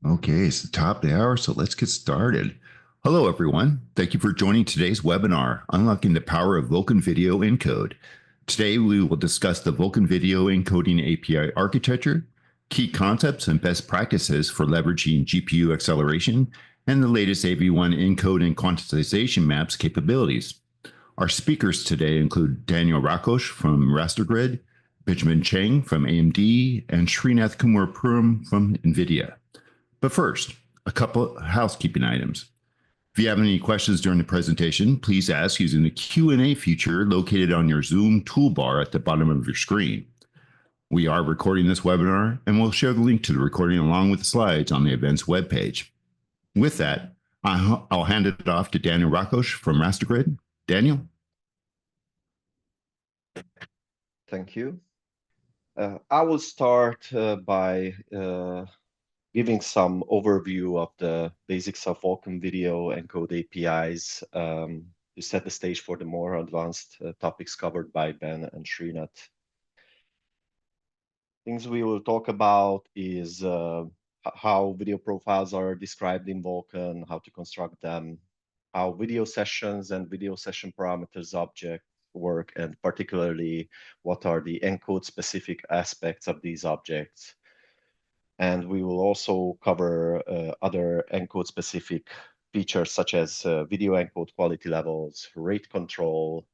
Okay, it's the top of the hour, so let's get started. Hello, everyone. Thank you for joining today's webinar, Unlocking the Power of Vulkan Video Encode. Today, we will discuss the Vulkan Video Encoding API architecture, key concepts and best practices for leveraging GPU acceleration, and the latest AV1 Encode and Quantization Maps capabilities. Our speakers today include Daniel Rákos from RasterGrid, Bejamin Cheng from AMD, and Srinath Kumar Puram from NVIDIA. But first, a couple housekeeping items. If you have any questions during the presentation, please ask using the Q&A feature located on your Zoom toolbar at the bottom of your screen. We are recording this webinar, and we'll share the link to the recording along with the slides on the event's webpage. With that, I'll hand it off to Daniel Rákos from RasterGrid. Daniel? Thank you. I will start by giving some overview of the basics of Vulkan Video Encode APIs to set the stage for the more advanced topics covered by Ben and Srinath. Things we will talk about is how video profiles are described in Vulkan, how to construct them, how video sessions and video session parameters object work, and particularly what are the encode-specific aspects of these objects. And we will also cover other encode-specific features such as video encode quality levels, rate control,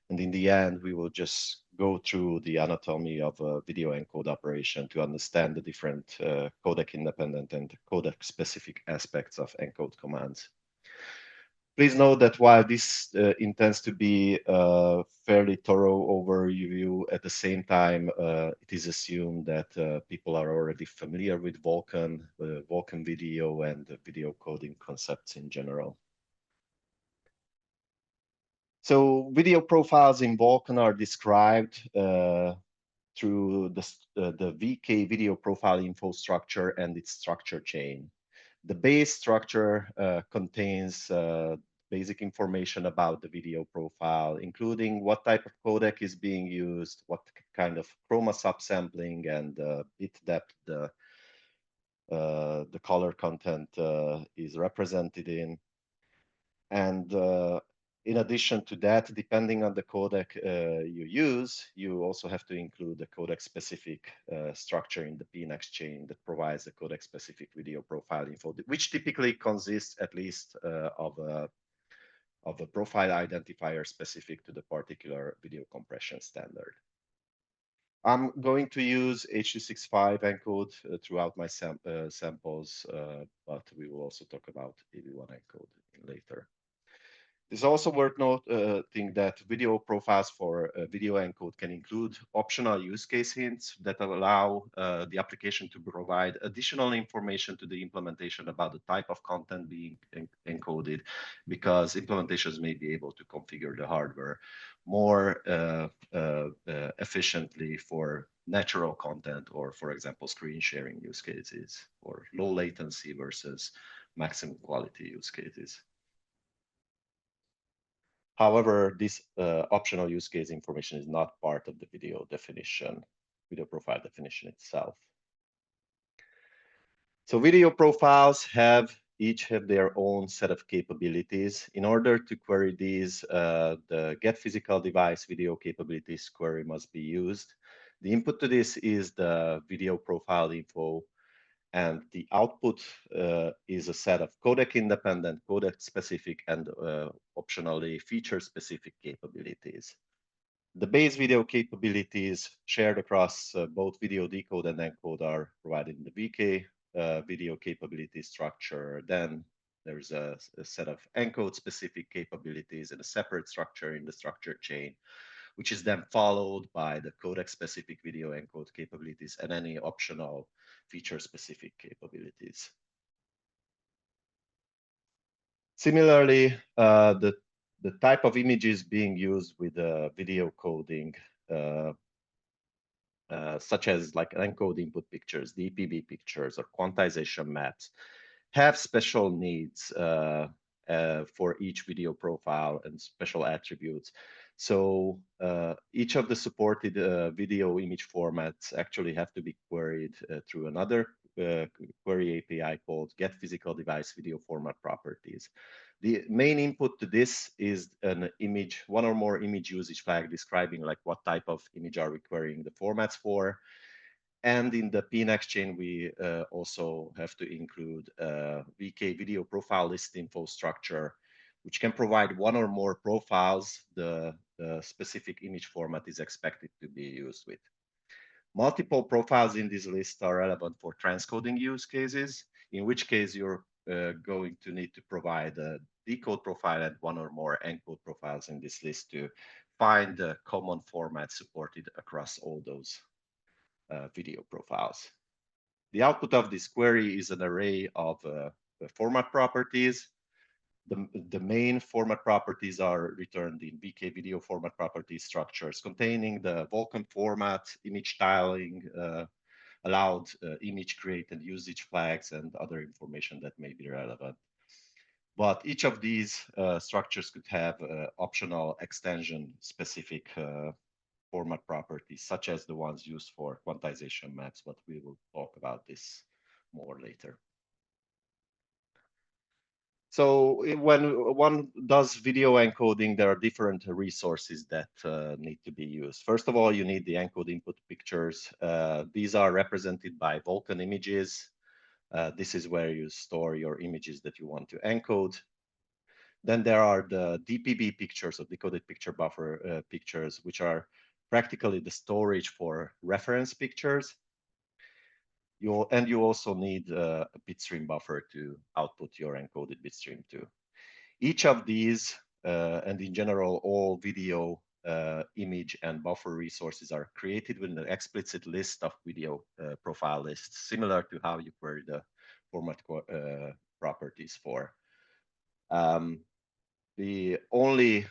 and in the end, we will just go through the anatomy of a video encode operation to understand the different codec-independent and codec-specific aspects of encode commands. Please note that while this intends to be a fairly thorough overview, at the same time, it is assumed that people are already familiar with Vulkan, Vulkan video, and video coding concepts in general. So video profiles in Vulkan are described through the VK video profile info structure and its structure chain. The base structure contains basic information about the video profile, including what type of codec is being used, what kind of chroma subsampling and bit depth the color content is represented in. And in addition to that, depending on the codec you use, you also have to include the codec-specific structure in the PNX chain that provides the codec-specific video profile info, which typically consists at least of a profile identifier specific to the particular video compression standard. I'm going to use H.265 encode throughout my samples, but we will also talk about AV1 encode later. It's also worth noting that video profiles for video encode can include optional use case hints that allow the application to provide additional information to the implementation about the type of content being encoded, because implementations may be able to configure the hardware more efficiently for natural content or, for example, screen sharing use cases or low latency versus maximum quality use cases. However, this optional use case information is not part of the video definition, video profile definition itself. So video profiles each have their own set of capabilities. In order to query these, the get physical device video capabilities query must be used. The input to this is the video profile info, and the output is a set of codec-independent, codec-specific, and optionally feature-specific capabilities. The base video capabilities shared across both video decode and encode are provided in the VK video capability structure. Then there's a set of encode-specific capabilities in a separate structure in the structure chain, which is then followed by the codec-specific video encode capabilities and any optional feature-specific capabilities. Similarly, the type of images being used with video coding, such as like encode input pictures, DPB pictures, or quantization maps, have special needs for each video profile and special attributes. So each of the supported video image formats actually have to be queried through another query API called get physical device video format properties. The main input to this is an image, one or more image usage flag describing like what type of image are we querying the formats for. And in the PNX chain, we also have to include VK video profile list info structure, which can provide one or more profiles the specific image format is expected to be used with. Multiple profiles in this list are relevant for transcoding use cases, in which case you're going to need to provide a decode profile and one or more encode profiles in this list to find the common format supported across all those video profiles. The output of this query is an array of format properties. The main format properties are returned in VK video format properties structures containing the Vulkan format, image styling, allowed image create and usage flags, and other information that may be relevant. But each of these structures could have optional extension specific format properties, such as the ones used for quantization maps, but we will talk about this more later. So when one does video encoding, there are different resources that need to be used. First of all, you need the encode input pictures. These are represented by Vulkan images. This is where you store your images that you want to encode. Then there are the DPB pictures, or decoded picture buffer pictures, which are practically the storage for reference pictures. You also need a bitstream buffer to output your encoded bitstream to. Each of these, and in general, all video, image, and buffer resources are created with an explicit list of video profile lists, similar to how you query the format properties for. The only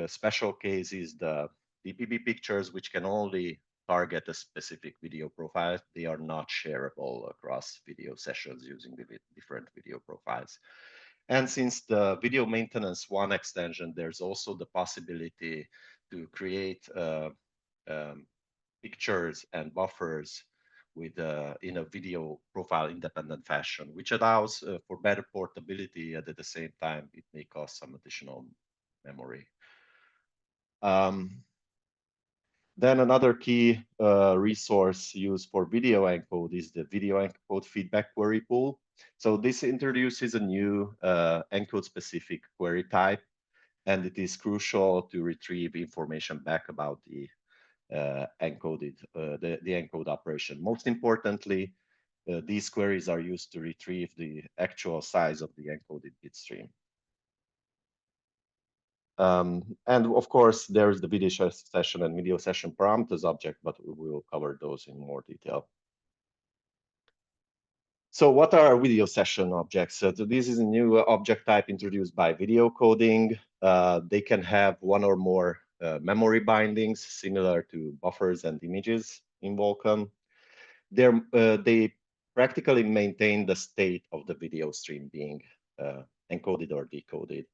special case is the DPB pictures, which can only target a specific video profile. They are not shareable across video sessions using the different video profiles. And since the video maintenance 1 extension, there's also the possibility to create pictures and buffers with in a video profile independent fashion, which allows for better portability, and at the same time, it may cost some additional memory. Then another key resource used for video encode is the video encode feedback query pool. So this introduces a new encode-specific query type, and it is crucial to retrieve information back about the encoded, the encode operation. Most importantly, these queries are used to retrieve the actual size of the encoded bitstream. And of course, there's the video session and video session parameters object, but we will cover those in more detail. So what are video session objects? So this is a new object type introduced by video coding. They can have one or more memory bindings similar to buffers and images in Vulkan. They practically maintain the state of the video stream being encoded or decoded.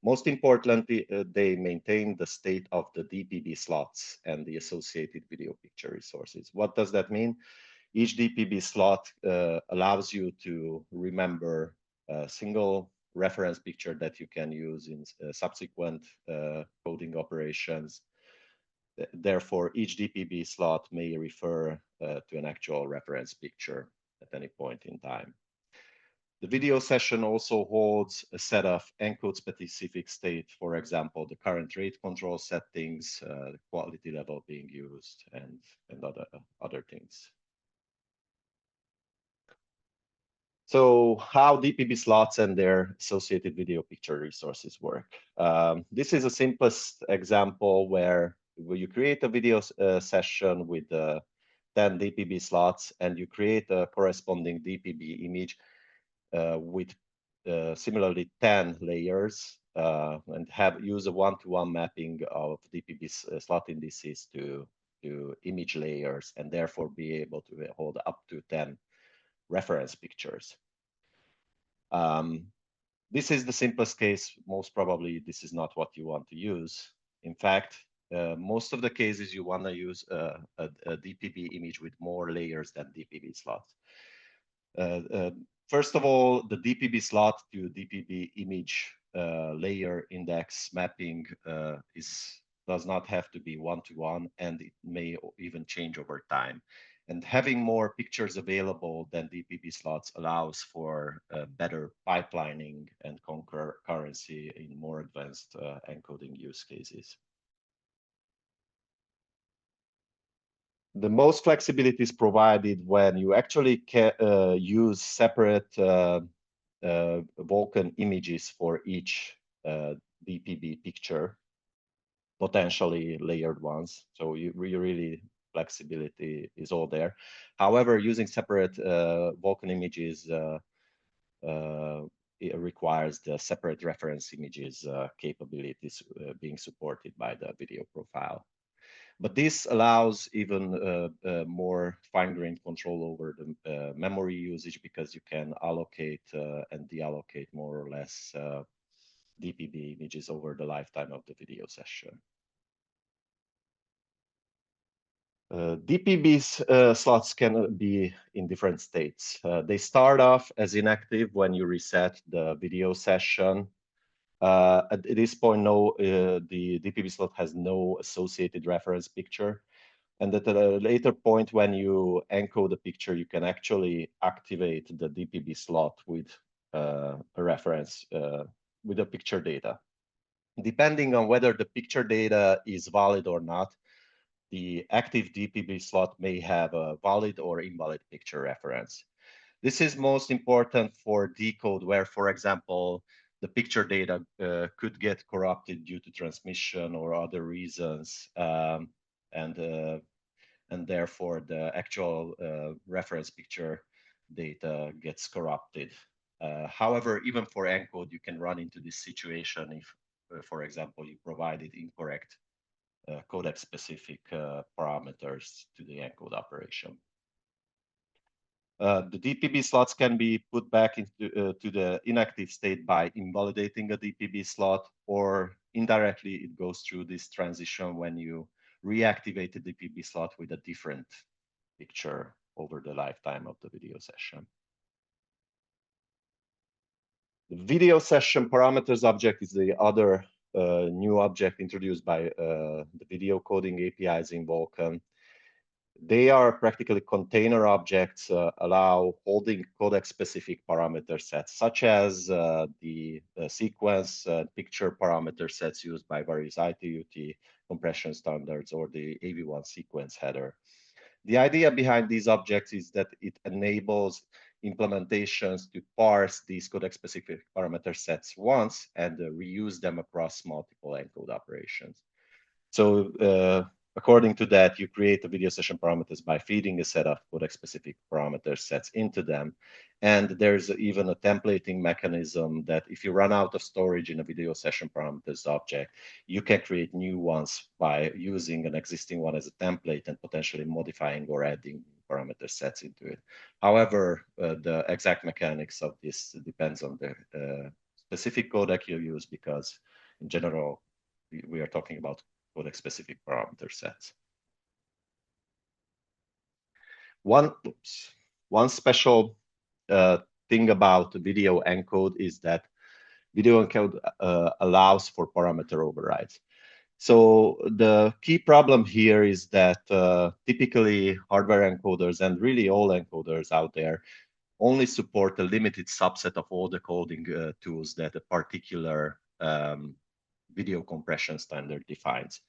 Most importantly, they maintain the state of the DPB slots and the associated video picture resources. What does that mean? Each DPB slot allows you to remember a single reference picture that you can use in subsequent coding operations. Therefore, each DPB slot may refer to an actual reference picture at any point in time. The video session also holds a set of encode-specific state, for example, the current rate control settings, the quality level being used, and other things. So how DPB slots and their associated video picture resources work. This is a simplest example where you create a video session with 10 DPB slots, and you create a corresponding DPB image with similarly 10 layers, and use a one-to-one mapping of DPB slot indices to image layers, and therefore be able to hold up to 10 reference pictures. This is the simplest case. Most probably, this is not what you want to use. In fact, most of the cases you want to use a DPB image with more layers than DPB slots. First of all, the DPB slot to DPB image layer index mapping does not have to be one-to-one, and it may even change over time. And having more pictures available than DPB slots allows for better pipelining and concurrency in more advanced encoding use cases. The most flexibility is provided when you actually use separate Vulkan images for each DPB picture, potentially layered ones. So you really flexibility is all there. However, using separate Vulkan images it requires the separate reference images capabilities being supported by the video profile. But this allows even more fine-grained control over the memory usage, because you can allocate and deallocate more or less DPB images over the lifetime of the video session. DPB slots can be in different states. They start off as inactive when you reset the video session. At this point, the DPB slot has no associated reference picture. And at a later point, when you encode the picture, you can actually activate the DPB slot with a reference, with the picture data. Depending on whether the picture data is valid or not, the active DPB slot may have a valid or invalid picture reference. This is most important for decode, where, for example, the picture data could get corrupted due to transmission or other reasons, and therefore the actual reference picture data gets corrupted. However, even for encode, you can run into this situation if, for example, you provided incorrect codec-specific parameters to the encode operation. The DPB slots can be put back into to the inactive state by invalidating a DPB slot, or indirectly it goes through this transition when you reactivate the DPB slot with a different picture over the lifetime of the video session. The video session parameters object is the other new object introduced by the video coding APIs in Vulkan. They are practically container objects, allow holding codec-specific parameter sets, such as the sequence picture parameter sets used by various ITUT compression standards, or the AV1 sequence header. The idea behind these objects is that it enables implementations to parse these codec-specific parameter sets once and reuse them across multiple encode operations. So according to that, you create the video session parameters by feeding a set of codec-specific parameter sets into them. And there's even a templating mechanism that if you run out of storage in a video session parameters object, you can create new ones by using an existing one as a template and potentially modifying or adding parameter sets into it. However, the exact mechanics of this depends on the specific codec you use, because in general, we are talking about codec-specific parameter sets. One special thing about video encode is that video encode allows for parameter overrides. So the key problem here is that typically hardware encoders, and really all encoders out there, only support a limited subset of all the coding tools that a particular video compression standard defines.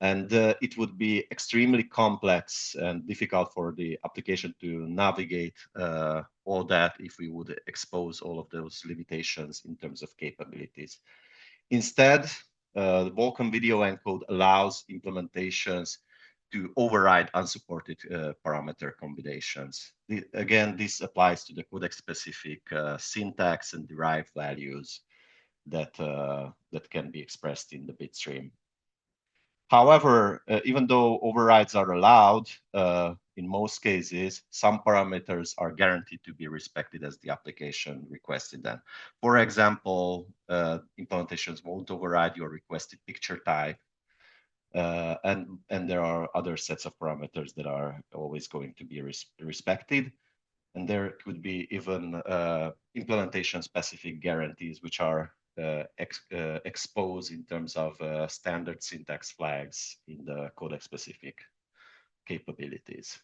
And it would be extremely complex and difficult for the application to navigate all that if we would expose all of those limitations in terms of capabilities. Instead, the Vulkan video encode allows implementations to override unsupported parameter combinations. Again, this applies to the codec-specific syntax and derived values that can be expressed in the bit stream. However, even though overrides are allowed, in most cases, some parameters are guaranteed to be respected as the application requested them. For example, implementations won't override your requested picture type, and there are other sets of parameters that are always going to be respected. And there could be even implementation-specific guarantees, which are exposed in terms of standard syntax flags in the codec-specific capabilities.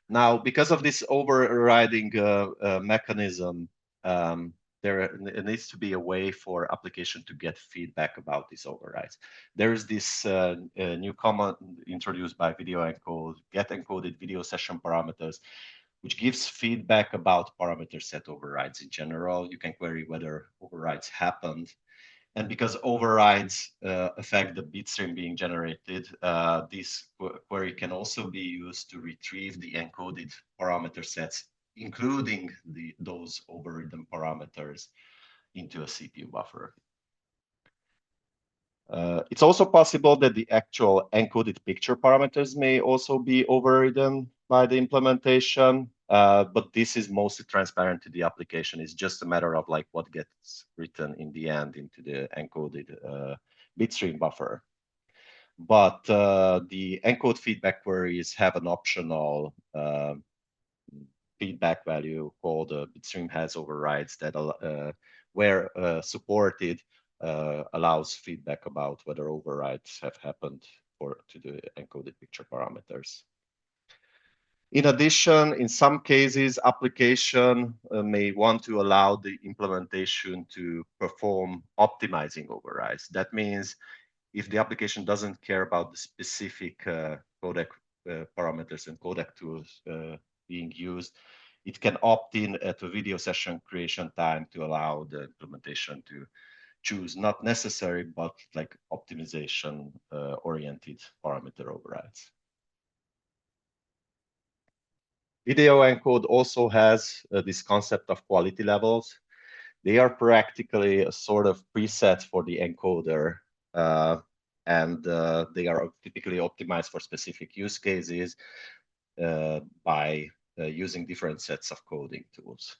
Now, because of this overriding mechanism, there needs to be a way for application to get feedback about these overrides. There is this new command introduced by Video Encode, get encoded video session parameters, which gives feedback about parameter set overrides in general. You can query whether overrides happened. And because overrides affect the bitstream being generated, this query can also be used to retrieve the encoded parameter sets, including those overridden parameters, into a CPU buffer. It's also possible that the actual encoded picture parameters may also be overridden by the implementation, but this is mostly transparent to the application. It's just a matter of like what gets written in the end into the encoded bitstream buffer. But the encode feedback queries have an optional feedback value called bitstream has overrides that where supported allows feedback about whether overrides have happened to the encoded picture parameters. In addition, in some cases, application may want to allow the implementation to perform optimizing overrides. That means if the application doesn't care about the specific codec parameters and codec tools being used, it can opt in at a video session creation time to allow the implementation to choose not necessary, but like optimization oriented parameter overrides. Video encode also has this concept of quality levels. They are practically a sort of preset for the encoder, and they are typically optimized for specific use cases by using different sets of coding tools.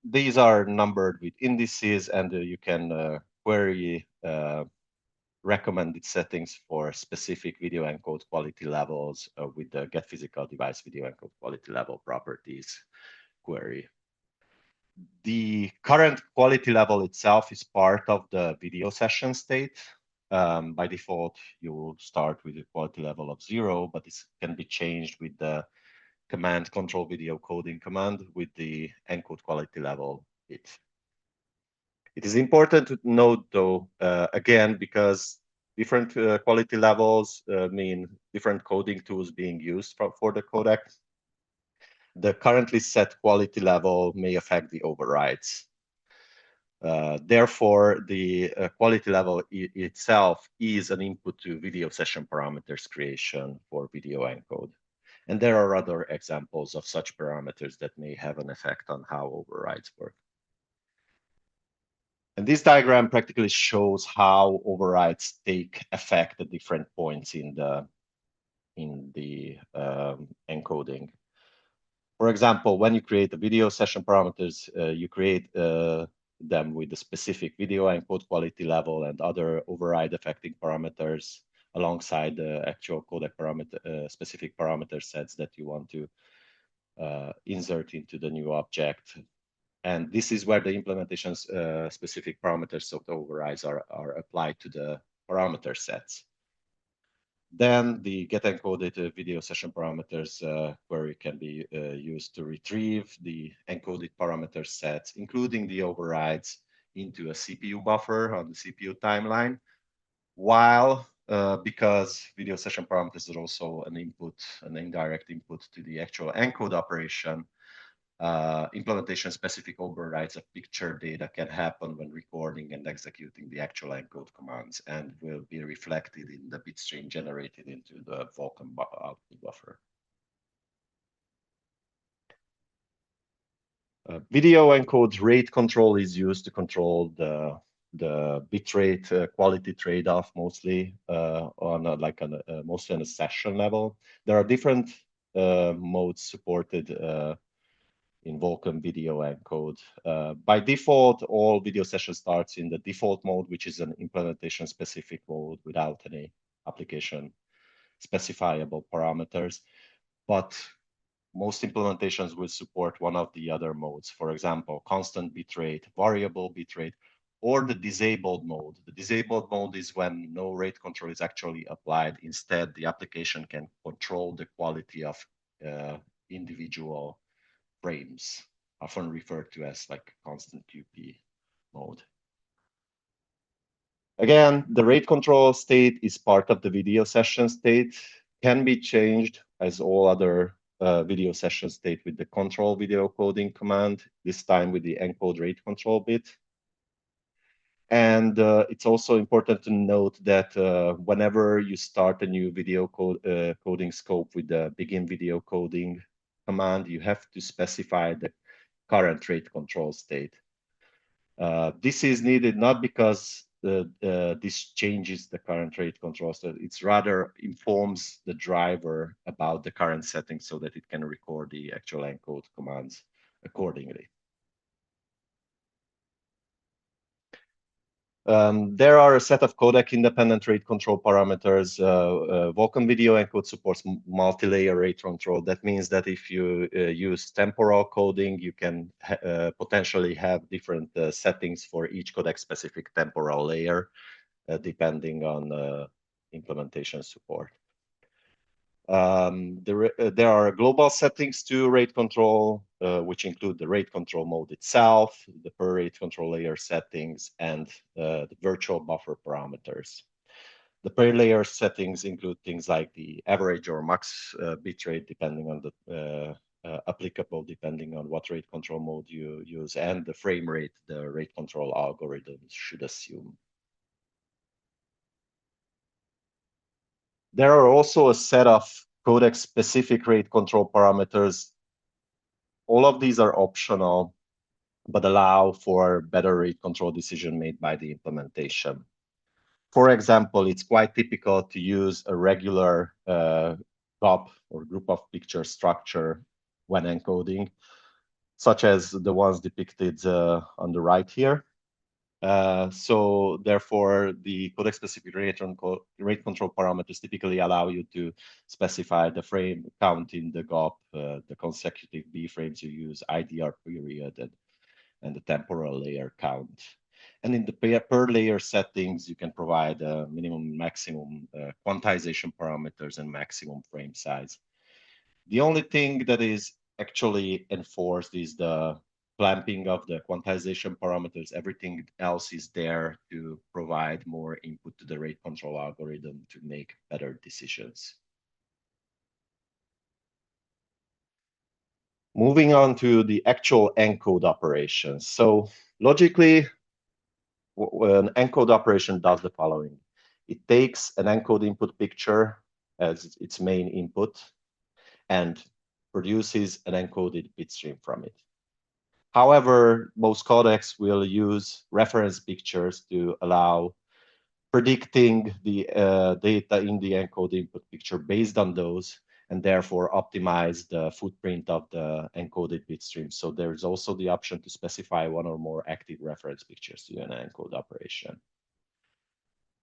These are numbered with indices, and you can query recommended settings for specific video encode quality levels with the get physical device video encode quality level properties query. The current quality level itself is part of the video session state. By default, you will start with a quality level of 0, but this can be changed with the command control video coding command with the encode quality level bit. It is important to note, though, again, because different quality levels mean different coding tools being used for the codec. The currently set quality level may affect the overrides. Therefore, the quality level itself is an input to video session parameters creation for video encode. And there are other examples of such parameters that may have an effect on how overrides work. And this diagram practically shows how overrides take effect at different points in the encoding. For example, when you create the video session parameters, you create them with the specific video encode quality level and other override affecting parameters alongside the actual codec parameter specific parameter sets that you want to insert into the new object. And this is where the implementation's specific parameters of the overrides are applied to the parameter sets. Then the get encoded video session parameters query can be used to retrieve the encoded parameter sets, including the overrides, into a CPU buffer on the CPU timeline, while because video session parameters are also an input, an indirect input to the actual encode operation, implementation-specific overrides of picture data can happen when recording and executing the actual encode commands and will be reflected in the bitstream generated into the Vulkan output buffer. Video encode rate control is used to control the bitrate quality trade-off, mostly mostly on a session level. There are different modes supported in Vulkan video encode. By default, all video session starts in the default mode, which is an implementation specific mode without any application specifiable parameters. But most implementations will support one of the other modes. For example, constant bitrate, variable bitrate, or the disabled mode. The disabled mode is when no rate control is actually applied. Instead, the application can control the quality of individual frames, often referred to as like constant QP mode. Again, the rate control state is part of the video session state, can be changed as all other video session state with the control video coding command, this time with the encode rate control bit. And it's also important to note that whenever you start a new video coding scope with the begin video coding command, you have to specify the current rate control state. This is needed not because this changes the current rate control state, it's rather informs the driver about the current settings so that it can record the actual encode commands accordingly. There are a set of codec-independent rate control parameters. Vulkan Video Encode supports multi-layer rate control. That means that if you use temporal coding, you can potentially have different settings for each codec-specific temporal layer, depending on implementation support. There are global settings to rate control, which include the rate control mode itself, the per rate control layer settings, and the virtual buffer parameters. The per layer settings include things like the average or max bitrate, depending on the applicable, depending on what rate control mode you use, and the frame rate the rate control algorithm should assume. There are also a set of codec-specific rate control parameters. All of these are optional, but allow for better rate control decision made by the implementation. For example, it's quite typical to use a regular GOP or group of picture structure when encoding, such as the ones depicted on the right here. So therefore, the codec-specific rate control parameters typically allow you to specify the frame count in the GOP, the consecutive B frames you use, IDR period, and the temporal layer count. And in the per layer settings, you can provide minimum, maximum quantization parameters and maximum frame size. The only thing that is actually enforced is the clamping of the quantization parameters. Everything else is there to provide more input to the rate control algorithm to make better decisions. Moving on to the actual encode operations. So logically, an encode operation does the following. It takes an encode input picture as its main input and produces an encoded bitstream from it. However, most codecs will use reference pictures to allow predicting the data in the encode input picture based on those, and therefore optimize the footprint of the encoded bitstream. So there's also the option to specify one or more active reference pictures to an encode operation.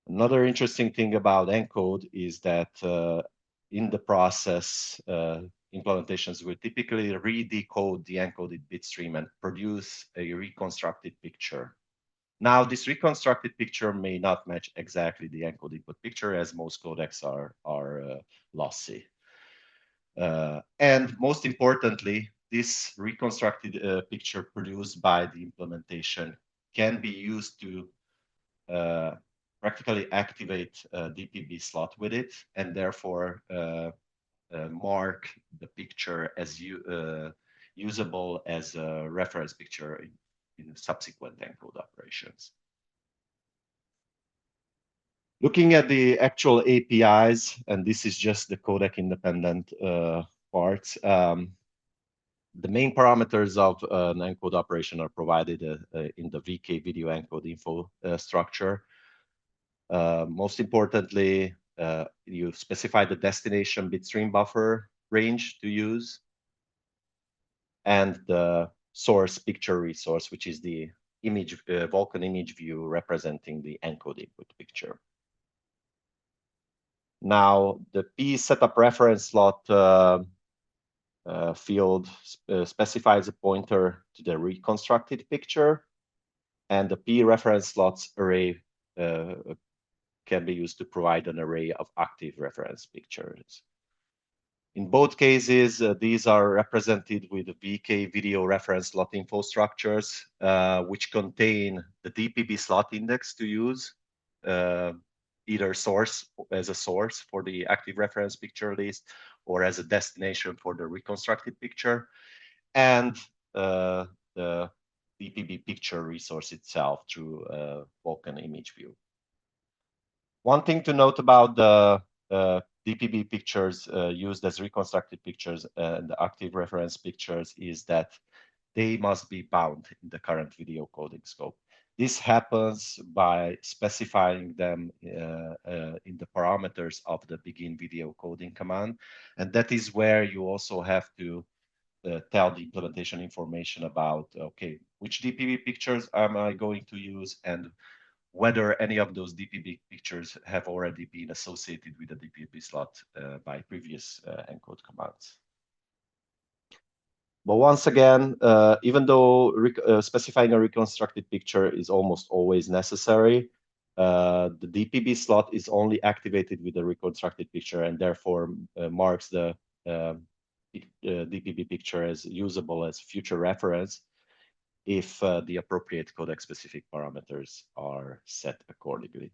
Another interesting thing about encode is that in the process, implementations will typically re-decode the encoded bitstream and produce a reconstructed picture. Now, this reconstructed picture may not match exactly the encode input picture, as most codecs are lossy. And most importantly, this reconstructed picture produced by the implementation can be used to practically activate a DPB slot with it, and therefore mark the picture as usable as a reference picture in subsequent encode operations. Looking at the actual APIs, and this is just the codec independent parts, the main parameters of an encode operation are provided in the VK video encode info structure. Most importantly, you specify the destination bitstream buffer range to use. and the source picture resource, which is the image Vulkan image view representing the encode input picture. Now, the P setup reference slot field specifies a pointer to the reconstructed picture, and the P reference slots array can be used to provide an array of active reference pictures. In both cases, these are represented with VK video reference slot info structures, which contain the DPB slot index to use, either source as a source for the active reference picture list or as a destination for the reconstructed picture, and the DPB picture resource itself through Vulkan image view. One thing to note about the DPB pictures used as reconstructed pictures and the active reference pictures is that they must be bound in the current video coding scope. This happens by specifying them in the parameters of the begin video coding command. And that is where you also have to tell the implementation information about, okay, which DPB pictures am I going to use and whether any of those DPB pictures have already been associated with the DPB slot by previous encode commands. But once again, even though specifying a reconstructed picture is almost always necessary, the DPB slot is only activated with the reconstructed picture and therefore marks the DPB picture as usable as future reference if the appropriate codec-specific parameters are set accordingly.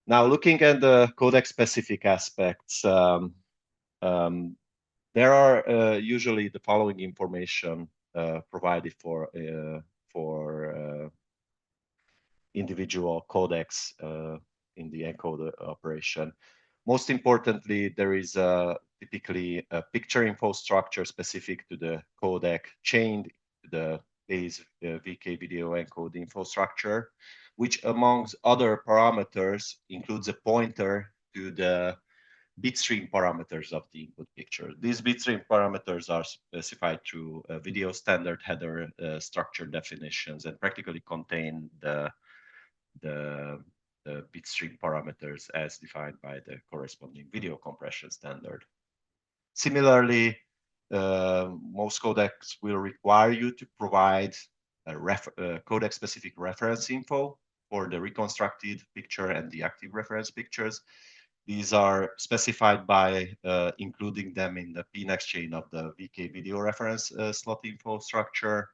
Now, looking at the codec-specific aspects, there are usually the following information provided for individual codecs in the encode operation. Most importantly, there is typically a picture info structure specific to the codec chained to the base VK video encode info structure, which amongst other parameters includes a pointer to the bitstream parameters of the input picture. These bitstream parameters are specified through video standard header structure definitions and practically contain the bitstream parameters as defined by the corresponding video compression standard. Similarly, most codecs will require you to provide a codec-specific reference info for the reconstructed picture and the active reference pictures. These are specified by including them in the pnext chain of the VK video reference slot info structure.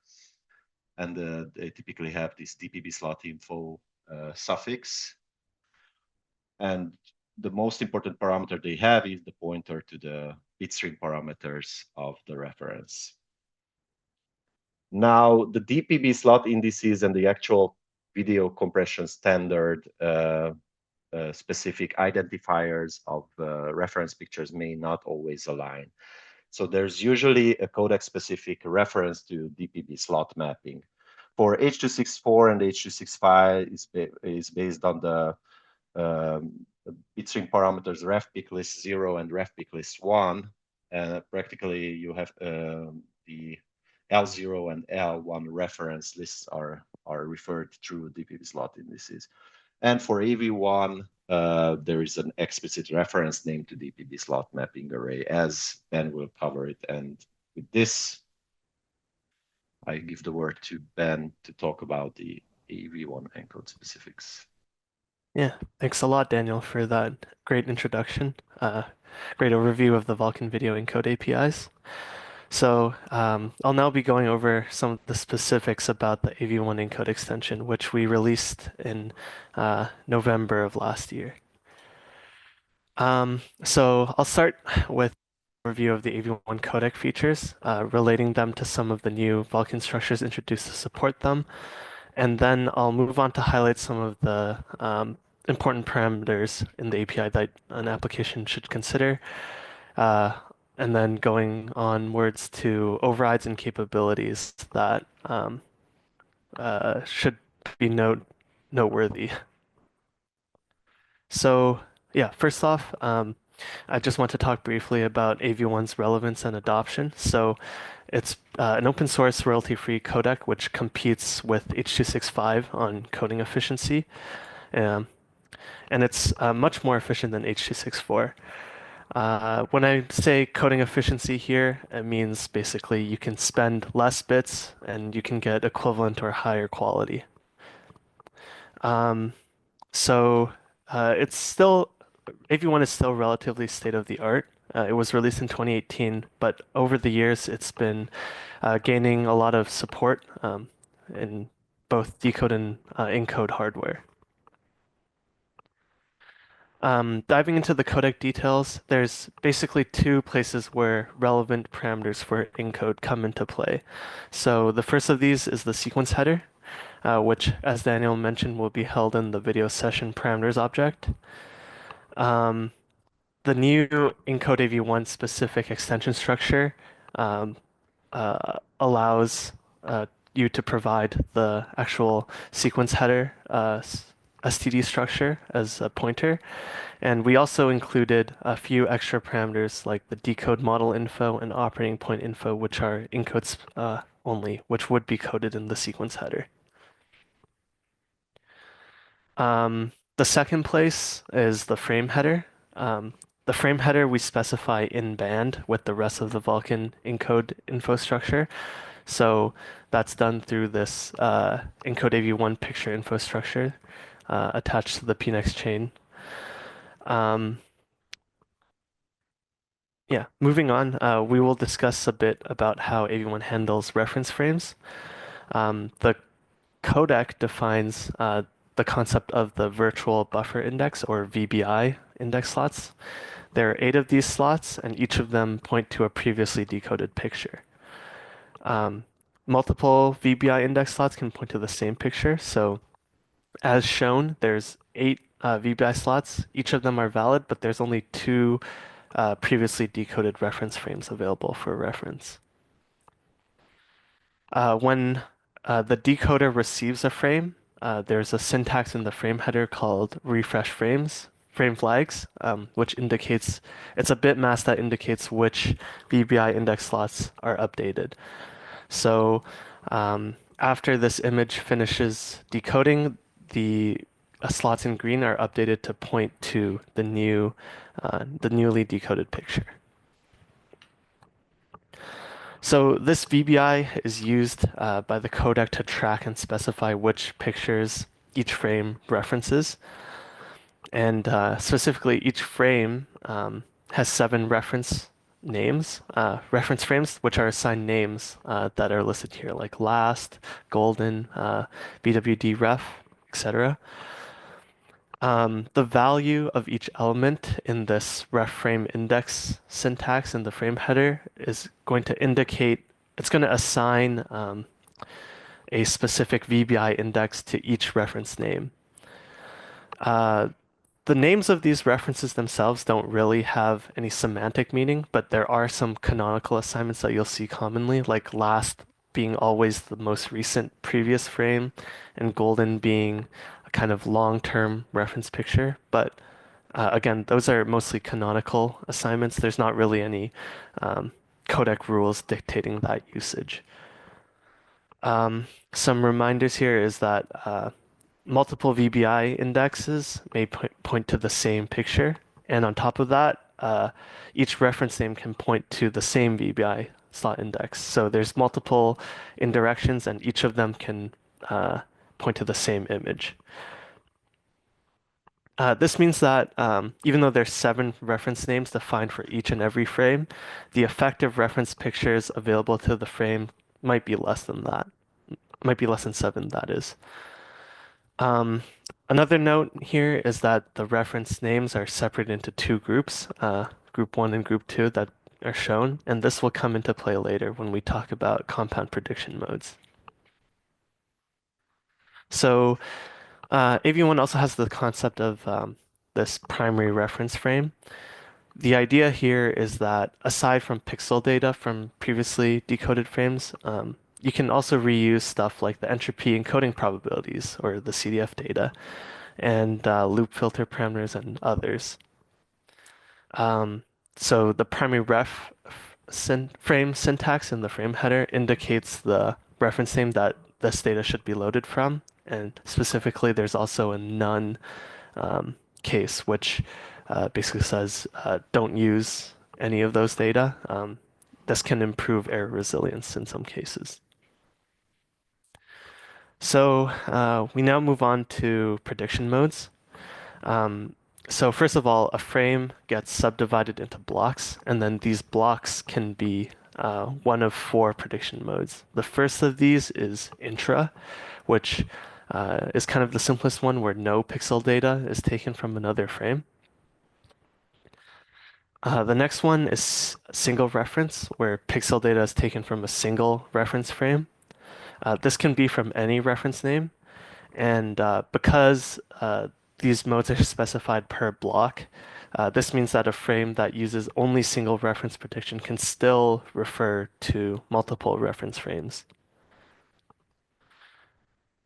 And they typically have this DPB slot info suffix. And the most important parameter they have is the pointer to the bitstream parameters of the reference. Now, the DPB slot indices and the actual video compression standard specific identifiers of reference pictures may not always align. So there's usually a codec-specific reference to DPB slot mapping. For H.264 and H.265 is based on the bitstream parameters refpicklist 0 and refpicklist 1. Practically, you have the L0 and L1 reference lists are referred through DPB slot indices. And for AV1, there is an explicit reference name to DPB slot mapping array, as Ben will cover it. And with this, I give the word to Ben to talk about the AV1 encode specifics. Yeah, thanks a lot, Daniel, for that great introduction. Great overview of the Vulkan Video Encode APIs. So I'll now be going over some of the specifics about the AV1 Encode extension, which we released in November of last year. So I'll start with a review of the AV1 codec features, relating them to some of the new Vulkan structures introduced to support them. And then I'll move on to highlight some of the important parameters in the API that an application should consider. And then going onwards to overrides and capabilities that should be noteworthy. So yeah, first off, I just want to talk briefly about AV1's relevance and adoption. So it's an open source royalty-free codec which competes with H.265 on coding efficiency. Um, and it's much more efficient than H.264. When I say coding efficiency here, it means basically you can spend less bits and you can get equivalent or higher quality. Um, so it's still, AV1 is still relatively state of the art. It was released in 2018, but over the years it's been gaining a lot of support in both decode and encode hardware. Diving into the codec details, there's basically two places where relevant parameters for encode come into play. So the first of these is the sequence header, which, as Daniel mentioned, will be held in the video session parameters object. The new encode AV1 specific extension structure allows you to provide the actual sequence header STD structure as a pointer. And we also included a few extra parameters like the decode model info and operating point info, which are encodes only, which would be coded in the sequence header. The second place is the frame header. The frame header we specify in band with the rest of the Vulkan encode info structure. So that's done through this encode AV1 picture info structure attached to the pnex chain. Yeah, moving on, we will discuss a bit about how AV1 handles reference frames. The codec defines the concept of the virtual buffer index, or VBI index slots. There are 8 of these slots, and each of them point to a previously decoded picture. Multiple VBI index slots can point to the same picture. So as shown, there's 8 VBI slots. Each of them are valid, but there's only 2 previously decoded reference frames available for reference. When the decoder receives a frame, there's a syntax in the frame header called refresh frame flags, which indicates, it's a bit mask that indicates which VBI index slots are updated. So after this image finishes decoding, the slots in green are updated to point to the newly decoded picture. So this VBI is used by the codec to track and specify which pictures each frame references. And specifically, each frame has 7 reference names, reference frames, which are assigned names that are listed here, like last, golden, BWD ref, etc. The value of each element in this ref frame index syntax in the frame header is going to indicate, it's going to assign a specific VBI index to each reference name. The names of these references themselves don't really have any semantic meaning, but there are some canonical assignments that you'll see commonly, like last being always the most recent previous frame, and golden being a kind of long-term reference picture. But again, those are mostly canonical assignments. There's not really any codec rules dictating that usage. Some reminders here is that multiple VBI indexes may point to the same picture. And on top of that, each reference name can point to the same VBI slot index. So there's multiple indirections, and each of them can point to the same image. This means that even though there's 7 reference names defined for each and every frame, the effective reference pictures available to the frame might be less than that. Might be less than 7, that is. Another note here is that the reference names are separated into 2 groups, group 1 and group 2, that are shown, and this will come into play later when we talk about compound prediction modes. So AV1 also has the concept of this primary reference frame. The idea here is that aside from pixel data from previously decoded frames, you can also reuse stuff like the entropy encoding probabilities or the CDF data and loop filter parameters and others. So the primary frame syntax in the frame header indicates the reference name that this data should be loaded from. And specifically, there's also a none case, which basically says don't use any of those data. This can improve error resilience in some cases. So we now move on to prediction modes. So first of all, a frame gets subdivided into blocks, and then these blocks can be one of four prediction modes. The first of these is intra, which is kind of the simplest one where no pixel data is taken from another frame. The next one is single reference, where pixel data is taken from a single reference frame. This can be from any reference name, and because these modes are specified per block, this means that a frame that uses only single reference prediction can still refer to multiple reference frames.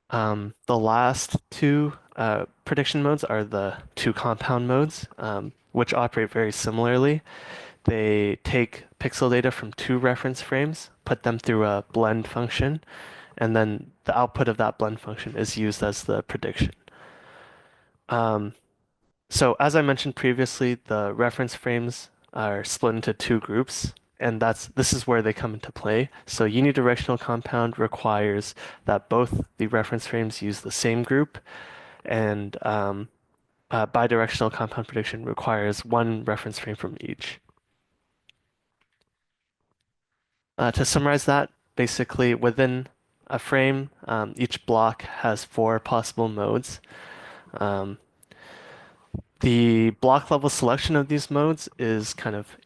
The last two prediction modes are the two compound modes, which operate very similarly. They take pixel data from two reference frames, put them through a blend function, and then the output of that blend function is used as the prediction. So as I mentioned previously, the reference frames are split into two groups, and this is where they come into play. So unidirectional compound requires that both the reference frames use the same group, and bidirectional compound prediction requires one reference frame from each. To summarize that, basically within a frame, each block has four possible modes. The block level selection of these modes is kind of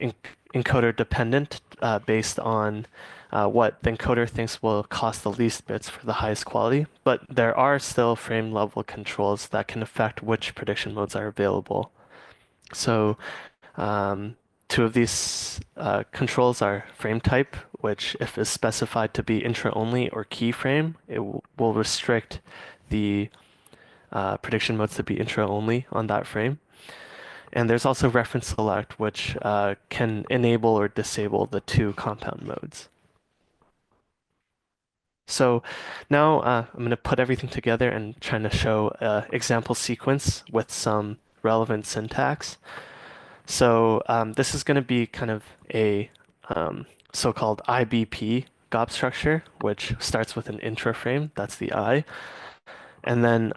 encoder dependent based on what the encoder thinks will cost the least bits for the highest quality, but there are still frame level controls that can affect which prediction modes are available. So two of these controls are frame type, which if is specified to be intra-only or keyframe, it will restrict the prediction modes to be intra-only on that frame. And there's also reference select, which can enable or disable the two compound modes. So now I'm going to put everything together and trying to show an example sequence with some relevant syntax. So this is going to be kind of a so-called IBP GOP structure, which starts with an intra frame, that's the I. And then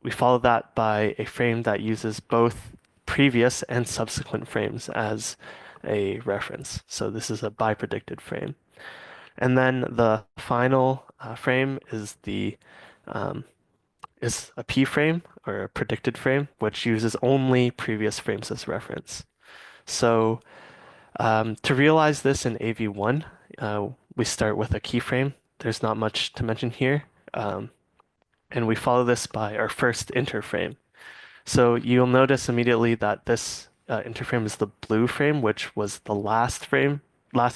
we follow that by a frame that uses both previous and subsequent frames as a reference. So this is a bi-predicted frame. And then the final frame is a P frame or a predicted frame, which uses only previous frames as reference. So to realize this in AV1, we start with a keyframe. There's not much to mention here. And we follow this by our first interframe. So you'll notice immediately that this interframe is the blue frame, which was the last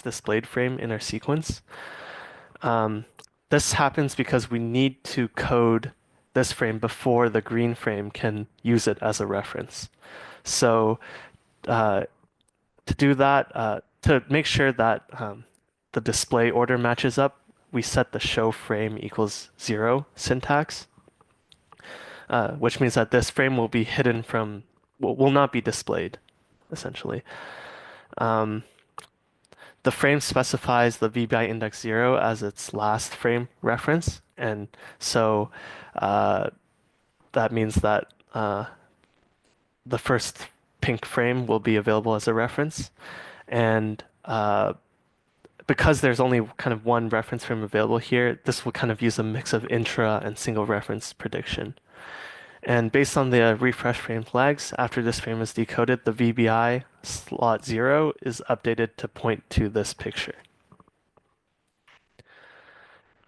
displayed frame in our sequence. This happens because we need to code this frame before the green frame can use it as a reference. So to do that, to make sure that the display order matches up, we set the show frame equals 0 syntax, which means that this frame will be hidden from, will not be displayed, essentially. The frame specifies the VBI index 0 as its last frame reference, and so that means that the first pink frame will be available as a reference, and because there's only kind of one reference frame available here, this will kind of use a mix of intra and single reference prediction. And based on the refresh frame flags, after this frame is decoded, the VBI slot 0 is updated to point to this picture.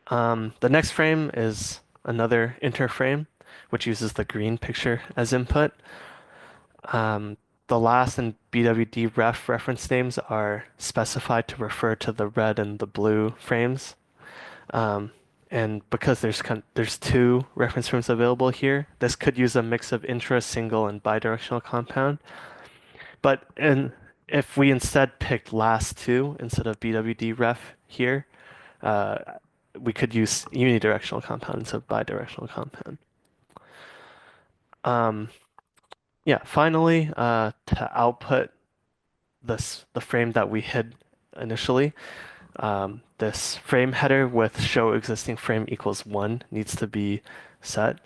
The next frame is another interframe, which uses the green picture as input. The last and BWD ref reference names are specified to refer to the red and the blue frames. And because there's two reference frames available here, this could use a mix of intra, single, and bidirectional compound. If we instead picked last two instead of BWD ref here, uh, we could use unidirectional compound instead of bidirectional compound. Yeah, finally, to output the frame that we hid initially, this frame header with show existing frame equals 1 needs to be set.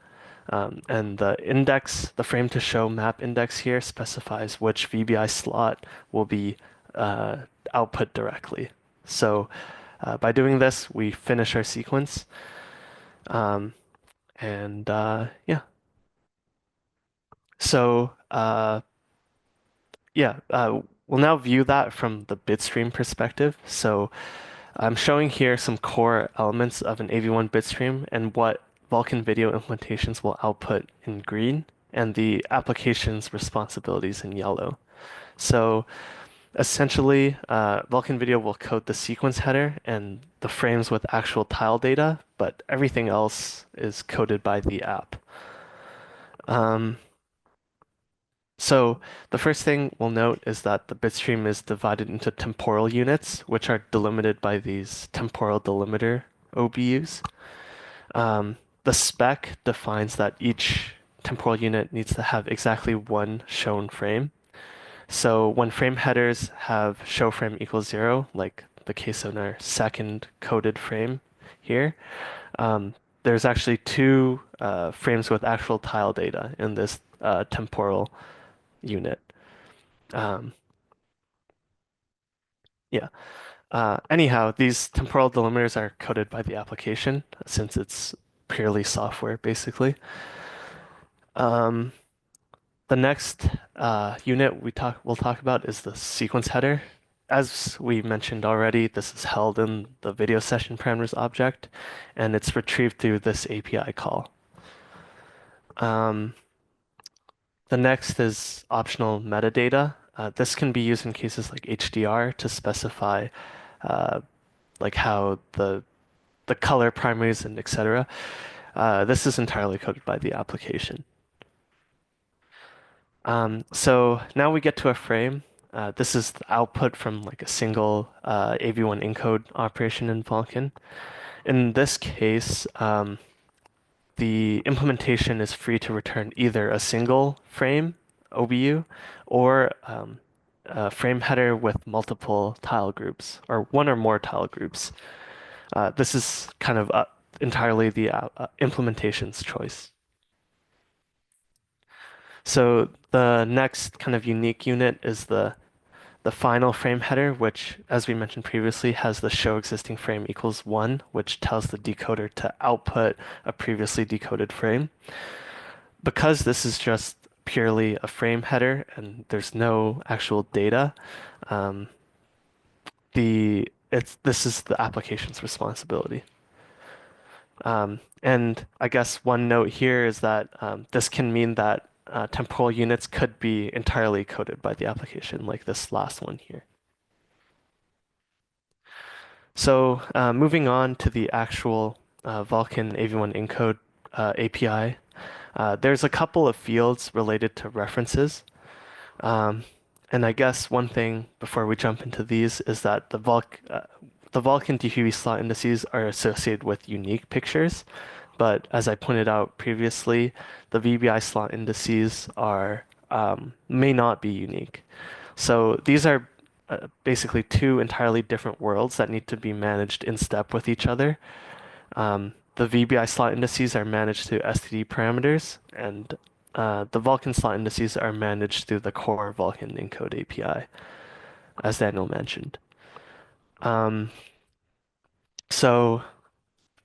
And the index, the frame to show map index here specifies which VBI slot will be output directly. So by doing this, we finish our sequence. Yeah. So we'll now view that from the bitstream perspective. So I'm showing here some core elements of an AV1 bitstream and what Vulkan video implementations will output in green and the application's responsibilities in yellow. So essentially, Vulkan video will code the sequence header and the frames with actual tile data, but everything else is coded by the app. So the first thing we'll note is that the bitstream is divided into temporal units, which are delimited by these temporal delimiter OBUs. The spec defines that each temporal unit needs to have exactly one shown frame. So when frame headers have show frame equals 0, like the case in our second coded frame here, there's actually two frames with actual tile data in this temporal unit. Yeah. Anyhow, these temporal delimiters are coded by the application since it's purely software, basically. The next unit we'll talk about is the sequence header. As we mentioned already, this is held in the video session parameters object, and it's retrieved through this API call. The next is optional metadata. This can be used in cases like HDR to specify like how the color primaries and etc. This is entirely coded by the application. So now we get to a frame. This is the output from like a single AV1 encode operation in Vulkan. In this case, the implementation is free to return either a single frame OBU or a frame header with multiple tile groups or one or more tile groups. This is kind of entirely the implementation's choice. So the next kind of unique unit is the final frame header, which, as we mentioned previously, has the show existing frame equals 1, which tells the decoder to output a previously decoded frame. Because this is just purely a frame header and there's no actual data, this is the application's responsibility. And I guess one note here is that this can mean that temporal units could be entirely coded by the application, like this last one here. So moving on to the actual Vulkan AV1 Encode API, there's a couple of fields related to references. And I guess one thing before we jump into these is that the Vulkan DQB slot indices are associated with unique pictures. But as I pointed out previously, the VBI slot indices are may not be unique. So these are basically two entirely different worlds that need to be managed in step with each other. The VBI slot indices are managed through STD parameters, and the Vulkan slot indices are managed through the core Vulkan encode API, as Daniel mentioned.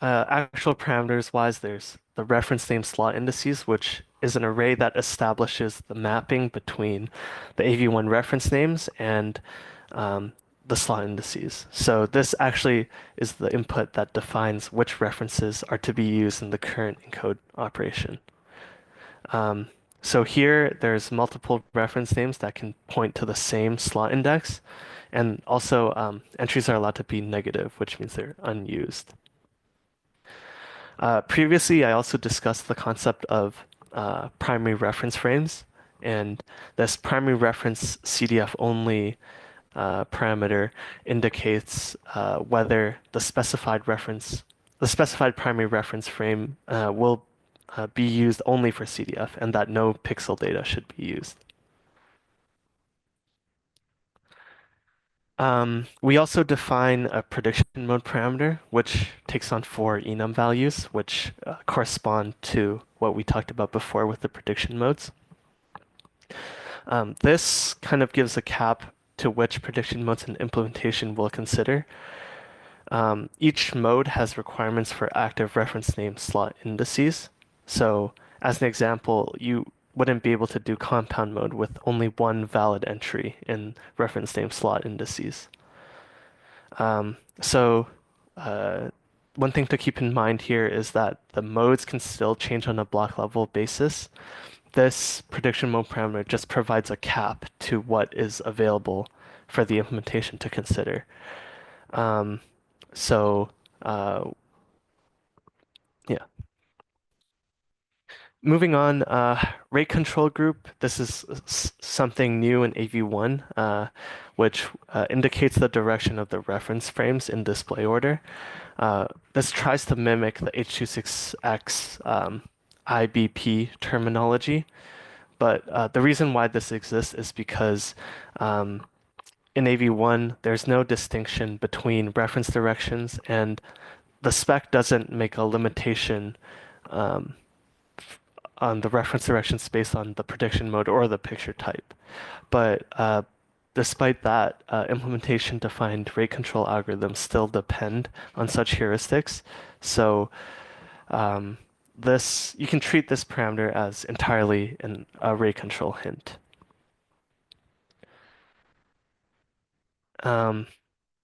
Actual parameters wise, there's the reference name slot indices, which is an array that establishes the mapping between the AV1 reference names and the slot indices. So this actually is the input that defines which references are to be used in the current encode operation. So here there's multiple reference names that can point to the same slot index, and also entries are allowed to be negative, which means they're unused. Previously, I also discussed the concept of primary reference frames, And this primary reference CDF only parameter indicates whether the specified primary reference frame will be used only for CDF and that no pixel data should be used. We also define a prediction mode parameter, which takes on 4 enum values, which correspond to what we talked about before with the prediction modes. This kind of gives a cap to which prediction modes and implementation will consider. Each mode has requirements for active reference name slot indices. So as an example, you wouldn't be able to do compound mode with only one valid entry in reference name slot indices. So one thing to keep in mind here is that the modes can still change on a block level basis. This prediction mode parameter just provides a cap to what is available for the implementation to consider. So yeah. Moving on, rate control group. This is something new in AV1, which indicates the direction of the reference frames in display order. This tries to mimic the H.26x IBP terminology, but the reason why this exists is because in AV1, there's no distinction between reference directions, and the spec doesn't make a limitation on the reference directions based on the prediction mode or the picture type. But despite that, implementation-defined rate control algorithms still depend on such heuristics. So you can treat this parameter as entirely a rate control hint.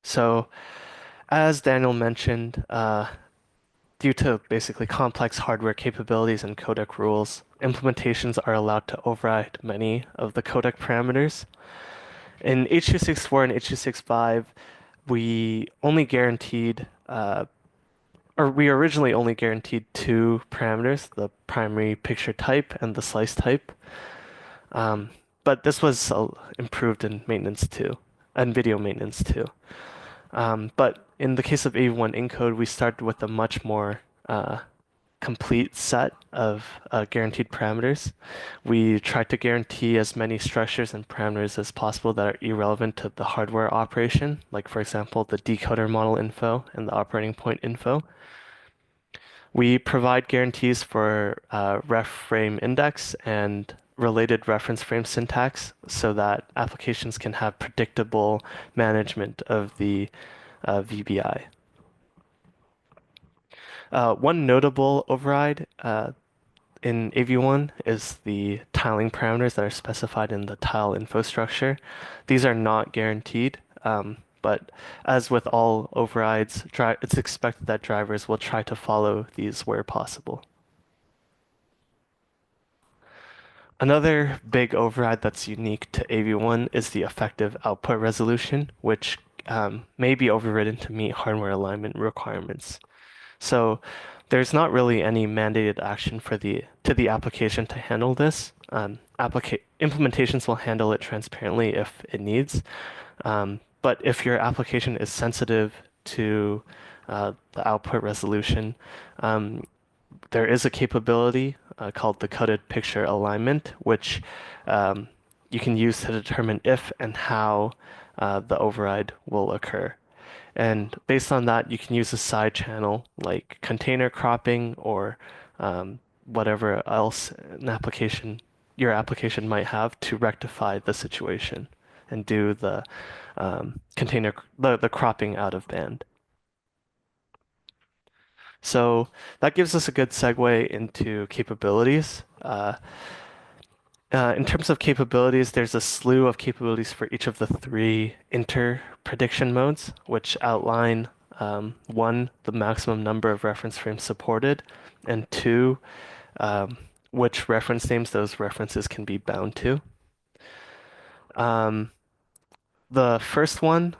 So as Daniel mentioned, due to basically complex hardware capabilities and codec rules, implementations are allowed to override many of the codec parameters. In H.264 and H.265, we originally only guaranteed 2 parameters, the primary picture type and the slice type. But this was improved in maintenance too, and video maintenance too. But in the case of AV1 Encode, we started with a much more complete set of guaranteed parameters. We tried to guarantee as many structures and parameters as possible that are irrelevant to the hardware operation, like for example, the decoder model info and the operating point info. We provide guarantees for ref frame index and related reference frame syntax so that applications can have predictable management of the VBI. One notable override in AV1 is the tiling parameters that are specified in the tile info structure. These are not guaranteed, but as with all overrides, it's expected that drivers will try to follow these where possible. Another big override that's unique to AV1 is the effective output resolution, which may be overridden to meet hardware alignment requirements. So there's not really any mandated action to the application to handle this. Implementations will handle it transparently if it needs. But if your application is sensitive to the output resolution, there is a capability called the coded picture alignment, which you can use to determine if and how the override will occur. And based on that, you can use a side channel like container cropping or whatever else your application might have to rectify the situation and do the the cropping out of band. So that gives us a good segue into capabilities. In terms of capabilities, there's a slew of capabilities for each of the 3 inter-prediction modes, which outline 1, the maximum number of reference frames supported, and 2, which reference names those references can be bound to. The first one,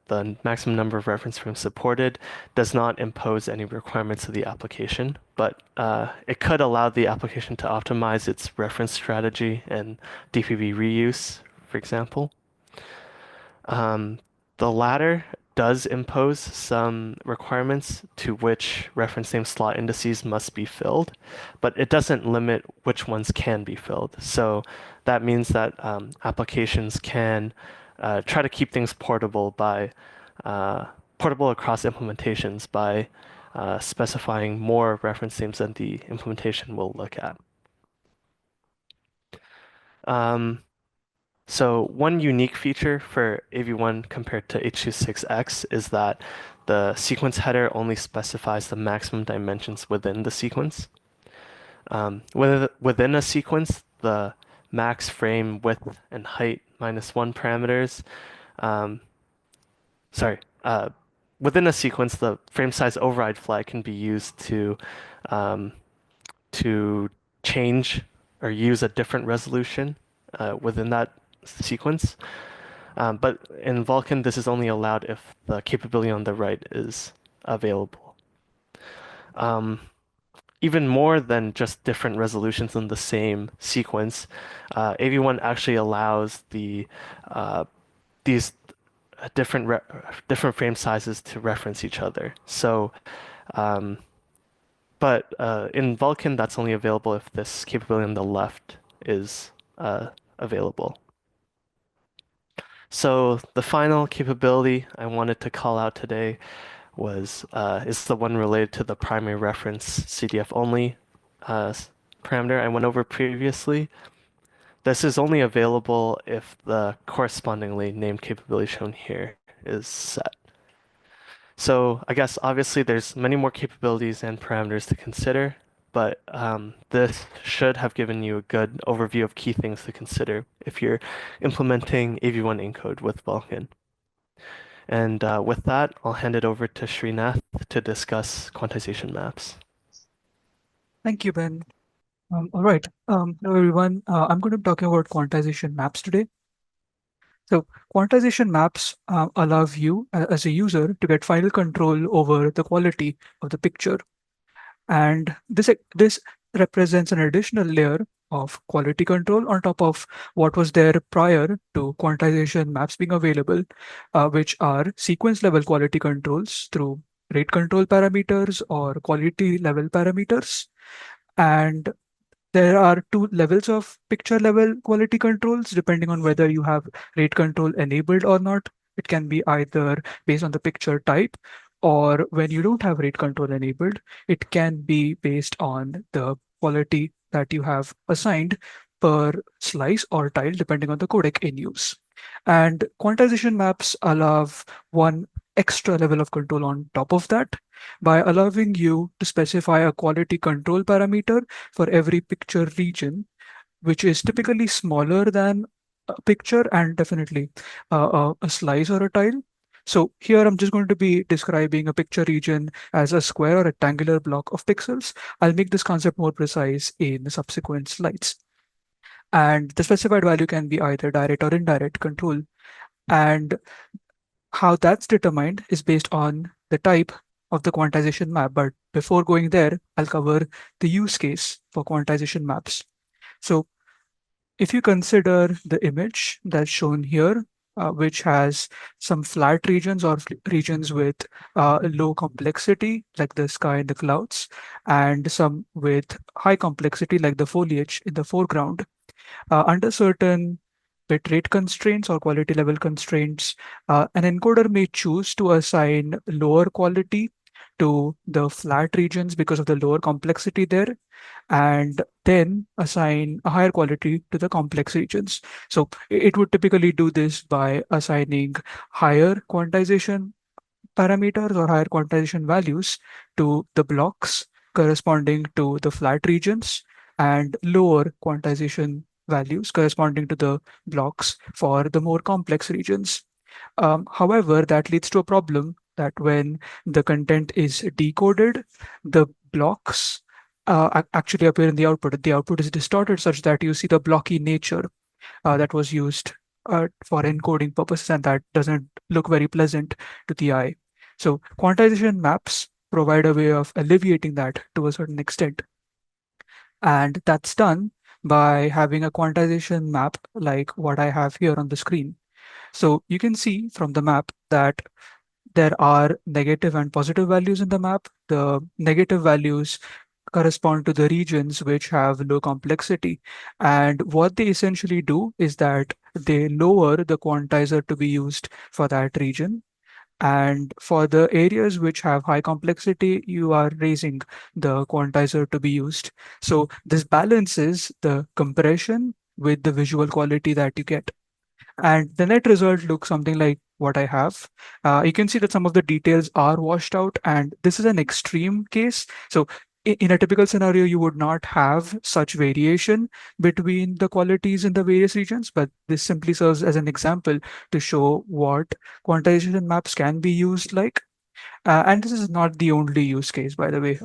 the maximum number of reference frames supported does not impose any requirements of the application, but it could allow the application to optimize its reference strategy and DPV reuse, for example. The latter does impose some requirements to which reference name slot indices must be filled, but it doesn't limit which ones can be filled. So that means that applications can try to keep things portable by portable across implementations by specifying more reference names than the implementation will look at. So one unique feature for AV1 compared to H.2.6x is that the sequence header only specifies the maximum dimensions within the sequence. Within a sequence, the max frame width and height -1 parameters. Within a sequence, the frame size override flag can be used to change or use a different resolution within that sequence. But in Vulkan, this is only allowed if the capability on the right is available. Even more than just different resolutions in the same sequence, AV1 actually allows these different frame sizes to reference each other. So, but in Vulkan, that's only available if this capability on the left is available. So the final capability I wanted to call out today is the one related to the primary reference CDF only parameter I went over previously. This is only available if the correspondingly named capability shown here is set. So I guess obviously there's many more capabilities and parameters to consider, but this should have given you a good overview of key things to consider if you're implementing AV1 encode with Vulkan. And with that, I'll hand it over to Srinath to discuss quantization maps. Thank you, Ben. All right. Hello, everyone. I'm going to be talking about quantization maps today. So quantization maps allow you as a user to get final control over the quality of the picture. And this represents an additional layer of quality control on top of what was there prior to quantization maps being available, which are sequence level quality controls through rate control parameters or quality level parameters. And there are two levels of picture level quality controls depending on whether you have rate control enabled or not. It can be either based on the picture type, or when you don't have rate control enabled, it can be based on the quality that you have assigned per slice or tile depending on the codec in use. And quantization maps allow one extra level of control on top of that by allowing you to specify a quality control parameter for every picture region, which is typically smaller than a picture and definitely a slice or a tile. So here I'm just going to be describing a picture region as a square or rectangular block of pixels. I'll make this concept more precise in subsequent slides. And the specified value can be either direct or indirect control. And how that's determined is based on the type of the quantization map. But before going there, I'll cover the use case for quantization maps. So if you consider the image that's shown here, which has some flat regions or regions with low complexity, like the sky and the clouds, and some with high complexity, like the foliage in the foreground, under certain bitrate constraints or quality level constraints, an encoder may choose to assign lower quality to the flat regions because of the lower complexity there, and then assign a higher quality to the complex regions. So it would typically do this by assigning higher quantization parameters or higher quantization values to the blocks corresponding to the flat regions and lower quantization values corresponding to the blocks for the more complex regions. However, that leads to a problem that when the content is decoded, the blocks actually appear in the output. The output is distorted such that you see the blocky nature that was used for encoding purposes, and that doesn't look very pleasant to the eye. So quantization maps provide a way of alleviating that to a certain extent. And that's done by having a quantization map like what I have here on the screen. So you can see from the map that there are negative and positive values in the map. The negative values correspond to the regions which have low complexity. And what they essentially do is that they lower the quantizer to be used for that region. And for the areas which have high complexity, you are raising the quantizer to be used. So this balances the compression with the visual quality that you get. And the net result looks something like what I have. You can see that some of the details are washed out, and this is an extreme case. So in a typical scenario, you would not have such variation between the qualities in the various regions, but this simply serves as an example to show what quantization maps can be used like. And this is not the only use case, by the way,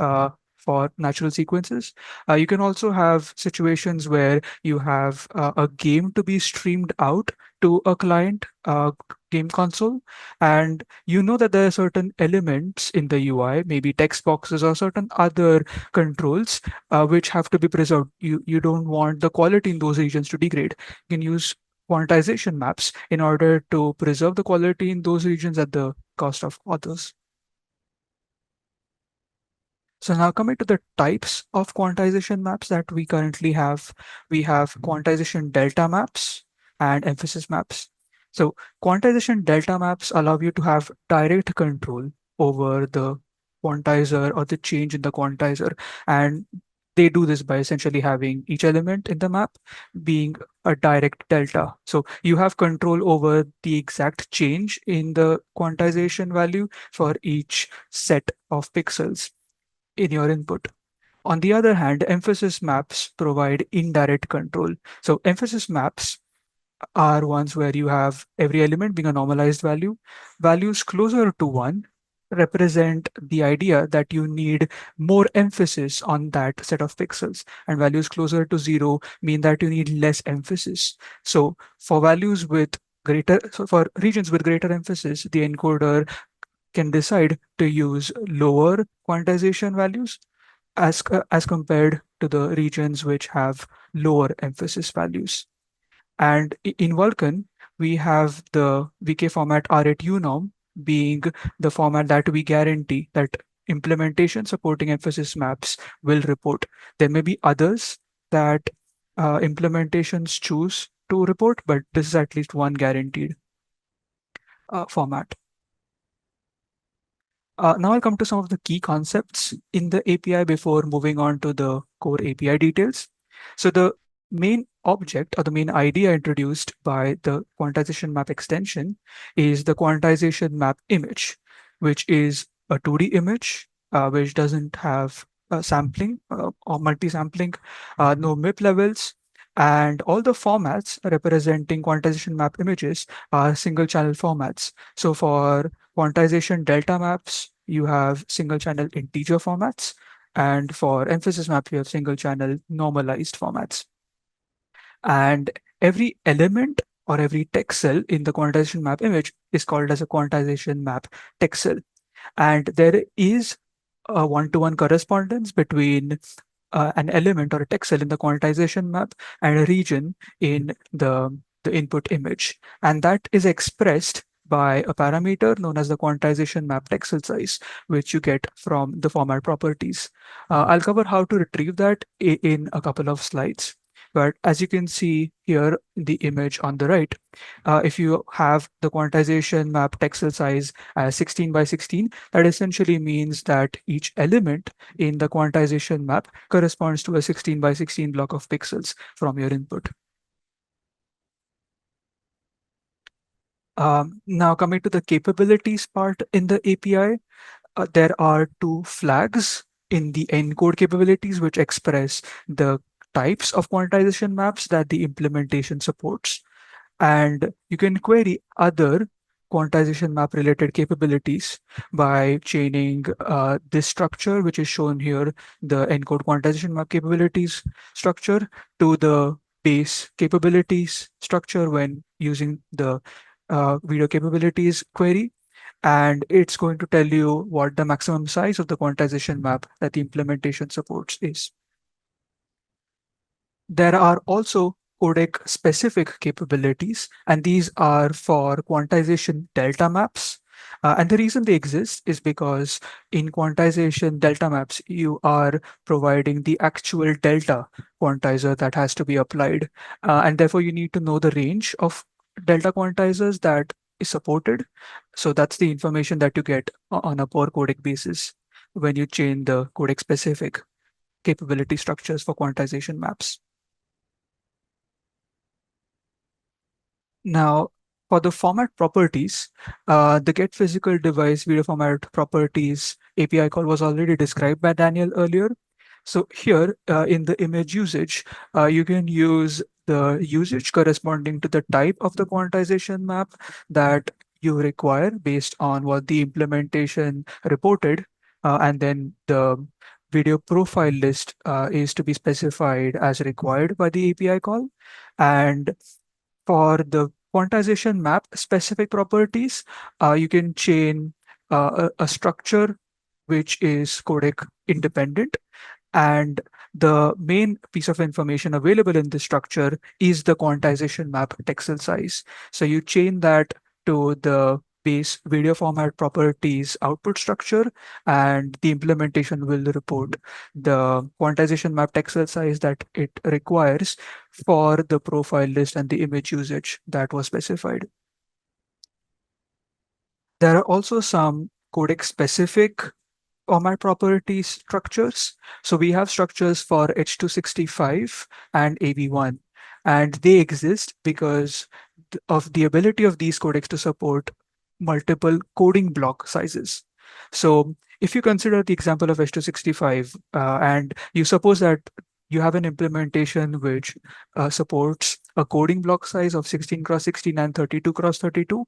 for natural sequences. You can also have situations where you have a game to be streamed out to a client game console, and you know that there are certain elements in the UI, maybe text boxes or certain other controls, which have to be preserved. You don't want the quality in those regions to degrade. You can use quantization maps in order to preserve the quality in those regions at the cost of others. So now coming to the types of quantization maps that we currently have, we have quantization delta maps and emphasis maps. So quantization delta maps allow you to have direct control over the quantizer or the change in the quantizer. And they do this by essentially having each element in the map being a direct delta. So you have control over the exact change in the quantization value for each set of pixels in your input. On the other hand, emphasis maps provide indirect control. So emphasis maps are ones where you have every element being a normalized value. Values closer to 1 represent the idea that you need more emphasis on that set of pixels, and values closer to 0 mean that you need less emphasis. So for for regions with greater emphasis, the encoder can decide to use lower quantization values as compared to the regions which have lower emphasis values. And in Vulkan, we have the VK format R8U norm being the format that we guarantee that implementation supporting emphasis maps will report. There may be others that implementations choose to report, but this is at least one guaranteed format. Now I'll come to some of the key concepts in the API before moving on to the core API details. So the main object or the main idea introduced by the quantization map extension is the quantization map image, which is a 2D image, which doesn't have sampling or multi-sampling, no MIP levels, and all the formats representing quantization map images are single channel formats. So for quantization delta maps, you have single channel integer formats. And for emphasis map, you have single channel normalized formats. And every element or every text cell in the quantization map image is called as a quantization map text cell. And there is a one-to-one correspondence between an element or a text cell in the quantization map and a region in the input image. And that is expressed by a parameter known as the quantization map text cell size, which you get from the format properties. I'll cover how to retrieve that in a couple of slides. But as you can see here in the image on the right, if you have the quantization map text cell size as 16 by 16, that essentially means that each element in the quantization map corresponds to a 16 by 16 block of pixels from your input. Now coming to the capabilities part in the API, there are two flags in the encode capabilities which express the types of quantization maps that the implementation supports. And you can query other quantization map related capabilities by chaining this structure, which is shown here, the encode quantization map capabilities structure, to the base capabilities structure when using the video capabilities query, and it's going to tell you what the maximum size of the quantization map that the implementation supports is. There are also codec specific capabilities, and these are for quantization delta maps. And the reason they exist is because in quantization delta maps, you are providing the actual delta quantizer that has to be applied. And therefore, you need to know the range of delta quantizers that is supported. So that's the information that you get on a per codec basis when you chain the codec specific capability structures for quantization maps. Now, for the format properties, the get physical device video format properties API call was already described by Daniel earlier. So here in the image usage, you can use the usage corresponding to the type of the quantization map that you require based on what the implementation reported. And then the video profile list is to be specified as required by the API call. And for the quantization map specific properties, you can chain a structure which is codec independent, and the main piece of information available in this structure is the quantization map texel size. So you chain that to the base video format properties output structure, and the implementation will report the quantization map texel size that it requires for the profile list and the image usage that was specified. There are also some codec specific format property structures. So we have structures for H265 and AV1, and they exist because of the ability of these codecs to support multiple coding block sizes. So if you consider the example of H265 and you suppose that you have an implementation which supports a coding block size of 16 cross 16 and 32 cross 32,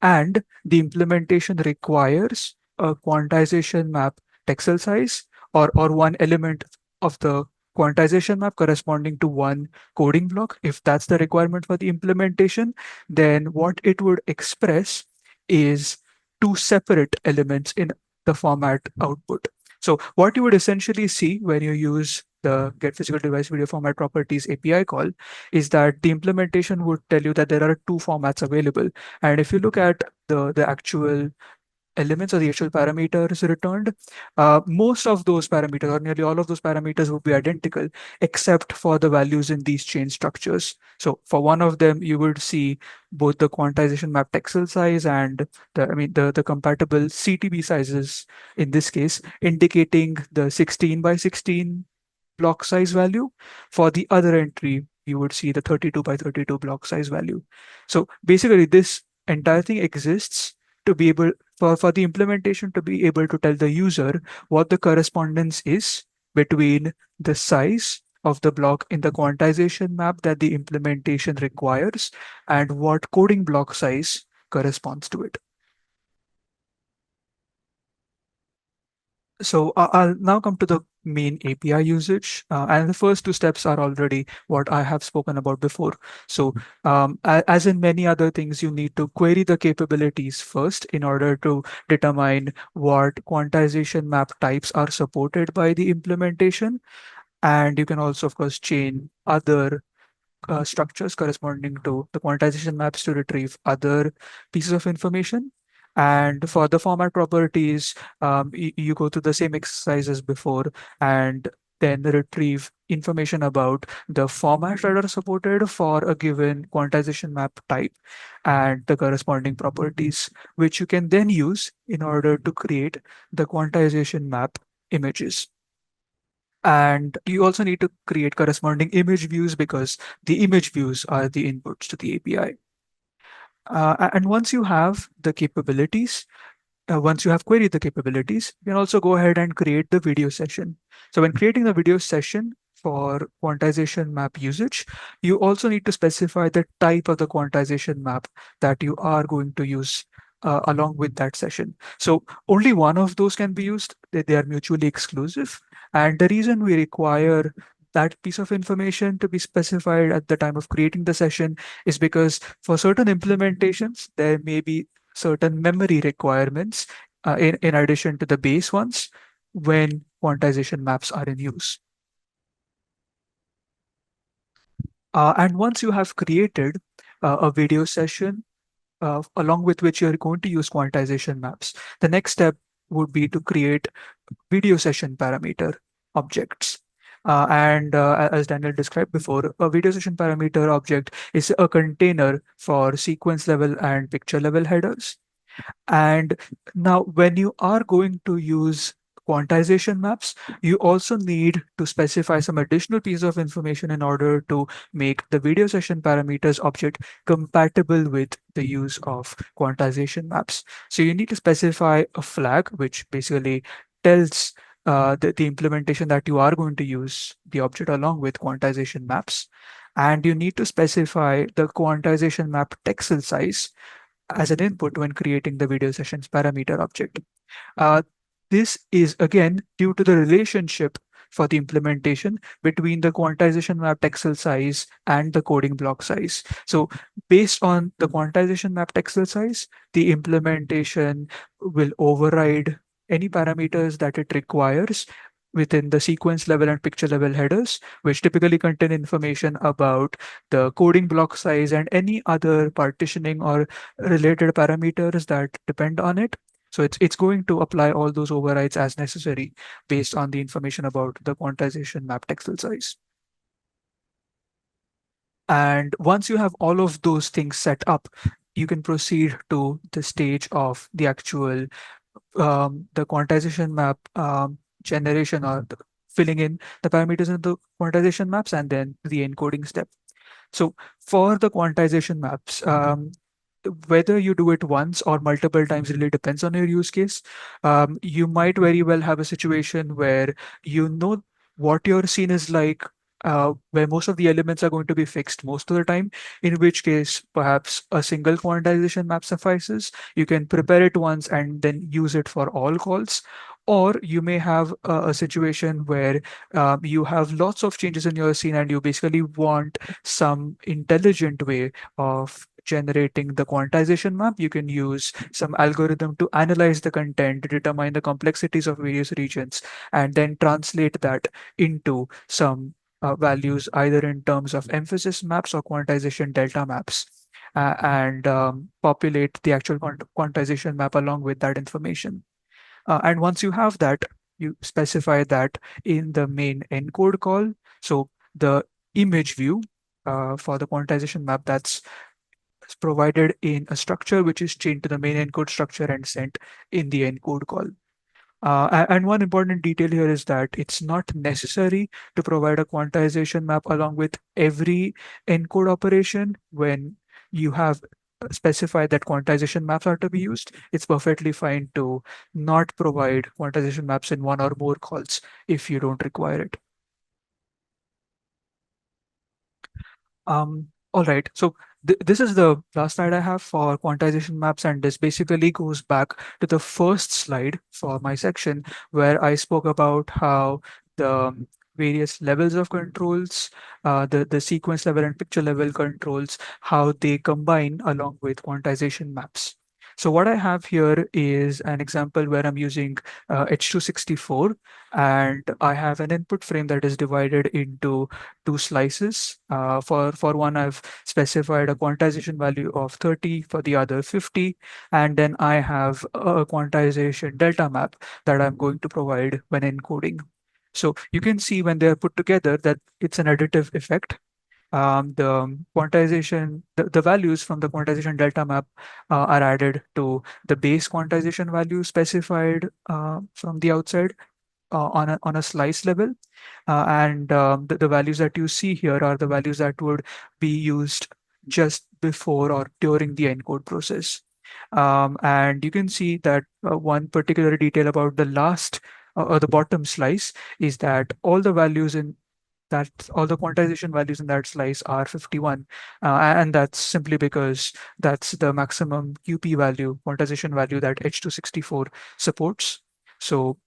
and the implementation requires a quantization map texel size or one element of the quantization map corresponding to one coding block. If that's the requirement for the implementation, then what it would express is two separate elements in the format output. So what you would essentially see when you use the get physical device video format properties API call is that the implementation would tell you that there are two formats available. And if you look at the actual elements or the actual parameters returned, most of those parameters or nearly all of those parameters would be identical except for the values in these chain structures. So for one of them, you would see both the quantization map texel size and the compatible CTB sizes in this case, indicating the 16 by 16 block size value. For the other entry, you would see the 32 by 32 block size value. So basically, this entire thing exists to be able for the implementation to be able to tell the user what the correspondence is between the size of the block in the quantization map that the implementation requires and what coding block size corresponds to it. So I'll now come to the main API usage, and the first two steps are already what I have spoken about before. So as in many other things, you need to query the capabilities first in order to determine what quantization map types are supported by the implementation. And you can also, of course, chain other structures corresponding to the quantization maps to retrieve other pieces of information. And for the format properties, you go through the same exercise as before and then retrieve information about the formats that are supported for a given quantization map type and the corresponding properties, which you can then use in order to create the quantization map images. And you also need to create corresponding image views because the image views are the inputs to the API. And once you have the capabilities, once you have queried the capabilities, you can also go ahead and create the video session. So when creating the video session for quantization map usage, you also need to specify the type of the quantization map that you are going to use along with that session. So only one of those can be used. They are mutually exclusive. And the reason we require that piece of information to be specified at the time of creating the session is because for certain implementations, there may be certain memory requirements in addition to the base ones when quantization maps are in use. And once you have created a video session along with which you're going to use quantization maps, the next step would be to create video session parameter objects. As Daniel described before, a video session parameter object is a container for sequence level and picture level headers. And now when you are going to use quantization maps, you also need to specify some additional piece of information in order to make the video session parameters object compatible with the use of quantization maps. So you need to specify a flag, which basically tells the implementation that you are going to use the object along with quantization maps. And you need to specify the quantization map texel size as an input when creating the video sessions parameter object. This is again due to the relationship for the implementation between the quantization map texel size and the coding block size. So based on the quantization map texel size, the implementation will override any parameters that it requires within the sequence level and picture level headers, which typically contain information about the coding block size and any other partitioning or related parameters that depend on it. So it's going to apply all those overrides as necessary based on the information about the quantization map texel size. And once you have all of those things set up, you can proceed to the stage of the actual the quantization map generation or filling in the parameters in the quantization maps and then the encoding step. So for the quantization maps, whether you do it once or multiple times really depends on your use case. You might very well have a situation where you know what your scene is like, where most of the elements are going to be fixed most of the time, in which case perhaps a single quantization map suffices. You can prepare it once and then use it for all calls. Or you may have a situation where you have lots of changes in your scene and you basically want some intelligent way of generating the quantization map. You can use some algorithm to analyze the content, determine the complexities of various regions, and then translate that into some values, either in terms of emphasis maps or quantization delta maps, and populate the actual quantization map along with that information. And once you have that, you specify that in the main encode call. So the image view for the quantization map that's provided in a structure which is chained to the main encode structure and sent in the encode call. And one important detail here is that it's not necessary to provide a quantization map along with every encode operation when you have specified that quantization maps are to be used. It's perfectly fine to not provide quantization maps in one or more calls if you don't require it. All right, so this is the last slide I have for quantization maps, and this basically goes back to the first slide for my section where I spoke about how the various levels of controls, the sequence level and picture level controls, how they combine along with quantization maps. So what I have here is an example where I'm using H264, and I have an input frame that is divided into two slices. For one, I've specified a quantization value of 30, for the other 50, and then I have a quantization delta map that I'm going to provide when encoding. So you can see when they're put together that it's an additive effect. The quantization, the values from the quantization delta map are added to the base quantization value specified from the outside on a slice level. The values that you see here are the values that would be used just before or during the encode process. And you can see that one particular detail about the last or the bottom slice is that all the values in all the quantization values in that slice are 51. And that's simply because that's the maximum QP value, quantization value that H264 supports. So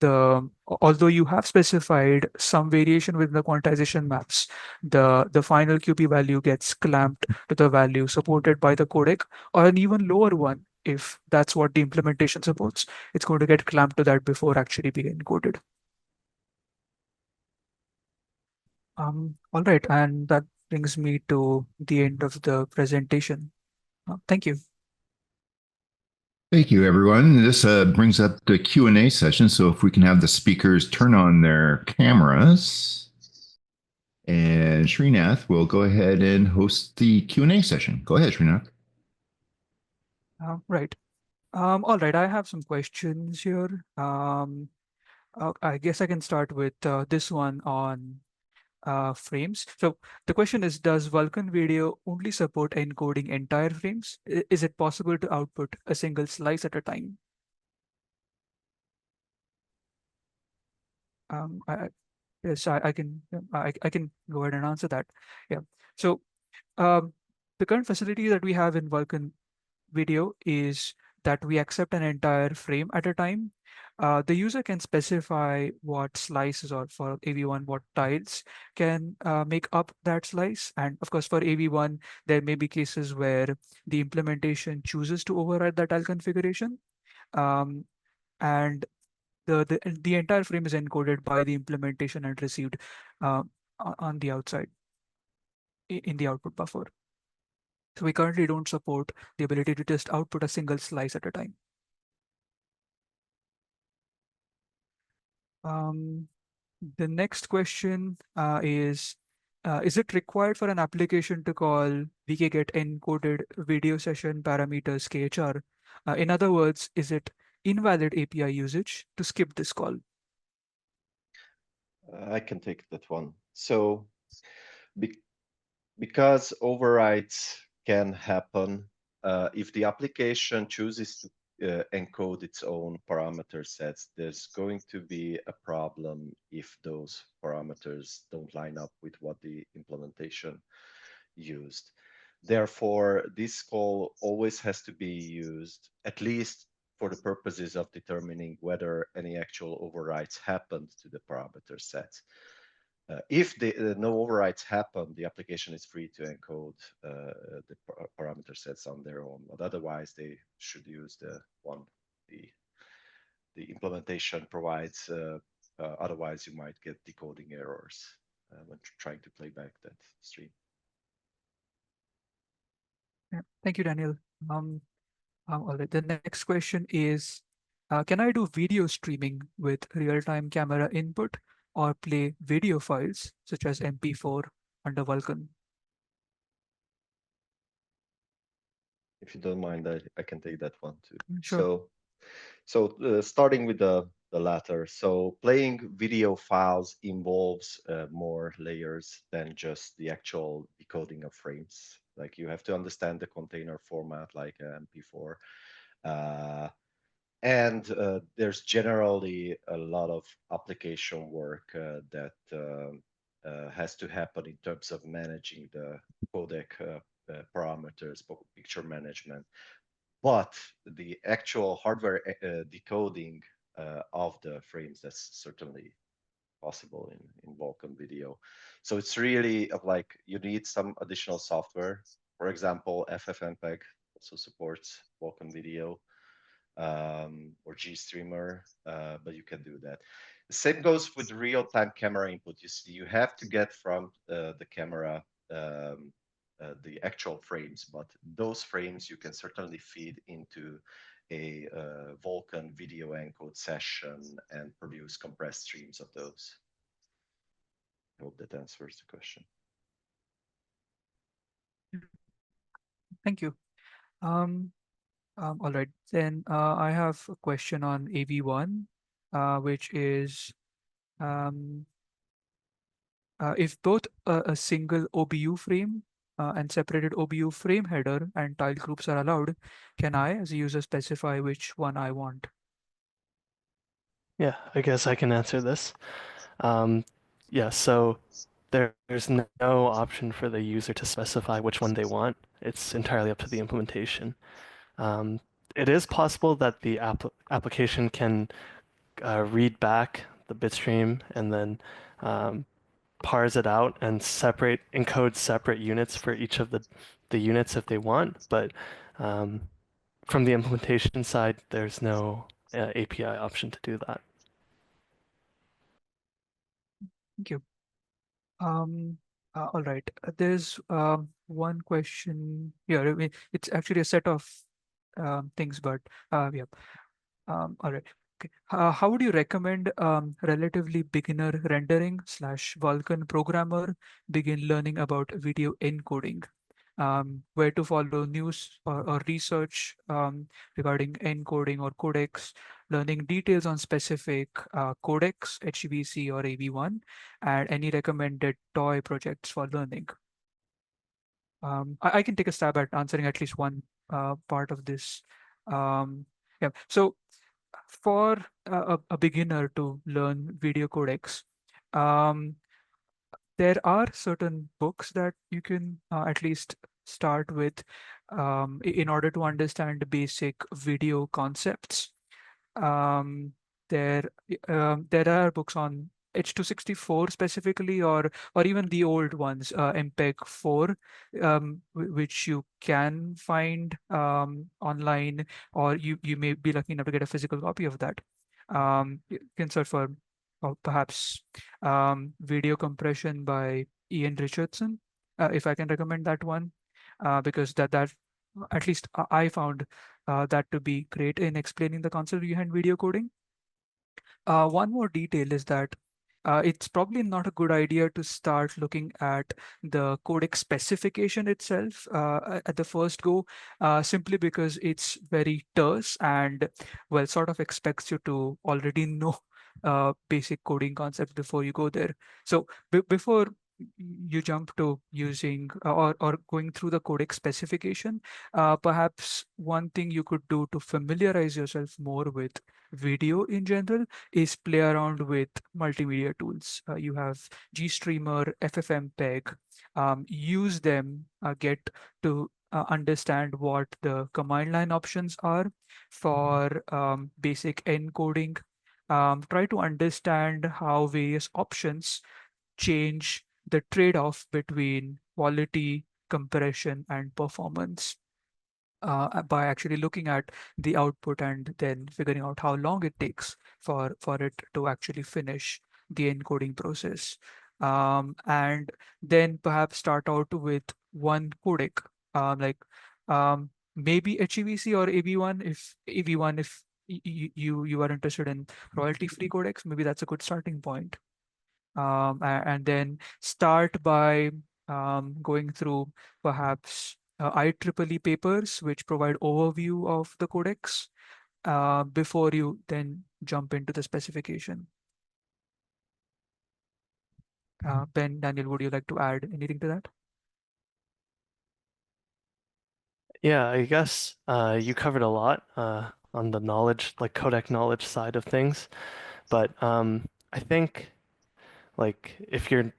although you have specified some variation within the quantization maps, the final QP value gets clamped to the value supported by the codec, or an even lower one if that's what the implementation supports. It's going to get clamped to that before actually being encoded. All right, and that brings me to the end of the presentation. Thank you. Thank you, everyone. This brings up the Q&A session. So if we can have the speakers turn on their cameras. And Srinath will go ahead and host the Q&A session. Go ahead, Srinath. Right. All right, I have some questions here. I guess I can start with this one on frames. So the question is, does Vulkan Video only support encoding entire frames? Is it possible to output a single slice at a time? Yes, I can I can go ahead and answer that. Yeah. So the current facility that we have in Vulkan Video is that we accept an entire frame at a time. The user can specify what slices, or for AV1, what tiles can make up that slice. And of course, for AV1, there may be cases where the implementation chooses to override that tile configuration. And the entire frame is encoded by the implementation and received on the outside in the output buffer. So we currently don't support the ability to just output a single slice at a time. The next question is it required for an application to call vkget encoded video session parameters KHR? In other words, is it invalid API usage to skip this call? I can take that one. So because overrides can happen if the application chooses to encode its own parameter sets, there's going to be a problem if those parameters don't line up with what the implementation used. Therefore, this call always has to be used, at least for the purposes of determining whether any actual overrides happened to the parameter set. If no overrides happen, the application is free to encode the parameter sets on their own, but otherwise they should use the one the implementation provides. Otherwise, you might get decoding errors when trying to play back that stream. Yeah, thank you, Daniel. All right. The next question is, can I do video streaming with real-time camera input or play video files such as MP4 under Vulkan? If you don't mind, I can take that one too. Sure. So starting with the latter. So playing video files involves more layers than just the actual decoding of frames. Like you have to understand the container format like MP4. And there's generally a lot of application work that has to happen in terms of managing the codec parameters, picture management. But the actual hardware decoding of the frames, that's certainly possible in Vulkan Video. So it's really like you need some additional software. For example, FFmpeg also supports Vulkan Video. Or GStreamer, but you can do that. The same goes with real-time camera input. You see, you have to get from the camera the actual frames, but those frames you can certainly feed into a Vulkan video encode session and produce compressed streams of those. I hope that answers the question. Thank you. All right, then I have a question on AV1, which is if both a single OBU frame and separated OBU frame header and tile groups are allowed, can I, as a user, specify which one I want? Yeah, I guess I can answer this. Yeah, so there's no option for the user to specify which one they want. It's entirely up to the implementation. It is possible that the application can read back the bitstream and then parse it out and encode separate units for each of the units if they want. But from the implementation side, there's no API option to do that. Thank you. All right. There's one question here. I mean, it's actually a set of things, but yeah. All right. Okay. How would you recommend relatively beginner rendering / Vulkan programmer begin learning about video encoding? Where to follow news or research regarding encoding or codecs, learning details on specific codecs, HEVC or AV1, and any recommended toy projects for learning. I can take a stab at answering at least one part of this. Yeah, so for a beginner to learn video codecs, there are certain books that you can at least start with in order to understand basic video concepts. Um, there, there are books on H.264 specifically, or even the old ones, MPEG-4, which you can find online, or you may be lucky enough to get a physical copy of that. You can search for perhaps video compression by Ian Richardson, if I can recommend that one, because that at least I found that to be great in explaining the concept behind video coding. One more detail is that it's probably not a good idea to start looking at the codec specification itself at the first go, simply because it's very terse and, well, sort of expects you to already know basic coding concepts before you go there. So before you jump to using or going through the codec specification, perhaps one thing you could do to familiarize yourself more with video in general is play around with multimedia tools. You have GStreamer, FFmpeg. Use them, get to understand what the command line options are for basic encoding. Try to understand how various options change the trade-off between quality, compression, and performance by actually looking at the output and then figuring out how long it takes for it to actually finish the encoding process. And then perhaps start out with one codec, like maybe HEVC or AV1 if you are interested in royalty-free codecs, maybe that's a good starting point. And then start by going through perhaps IEEE papers, which provide overview of the codecs before you then jump into the specification. Ben, Daniel, would you like to add anything to that? Yeah, I guess you covered a lot on the knowledge, like codec knowledge side of things. But I think like if you're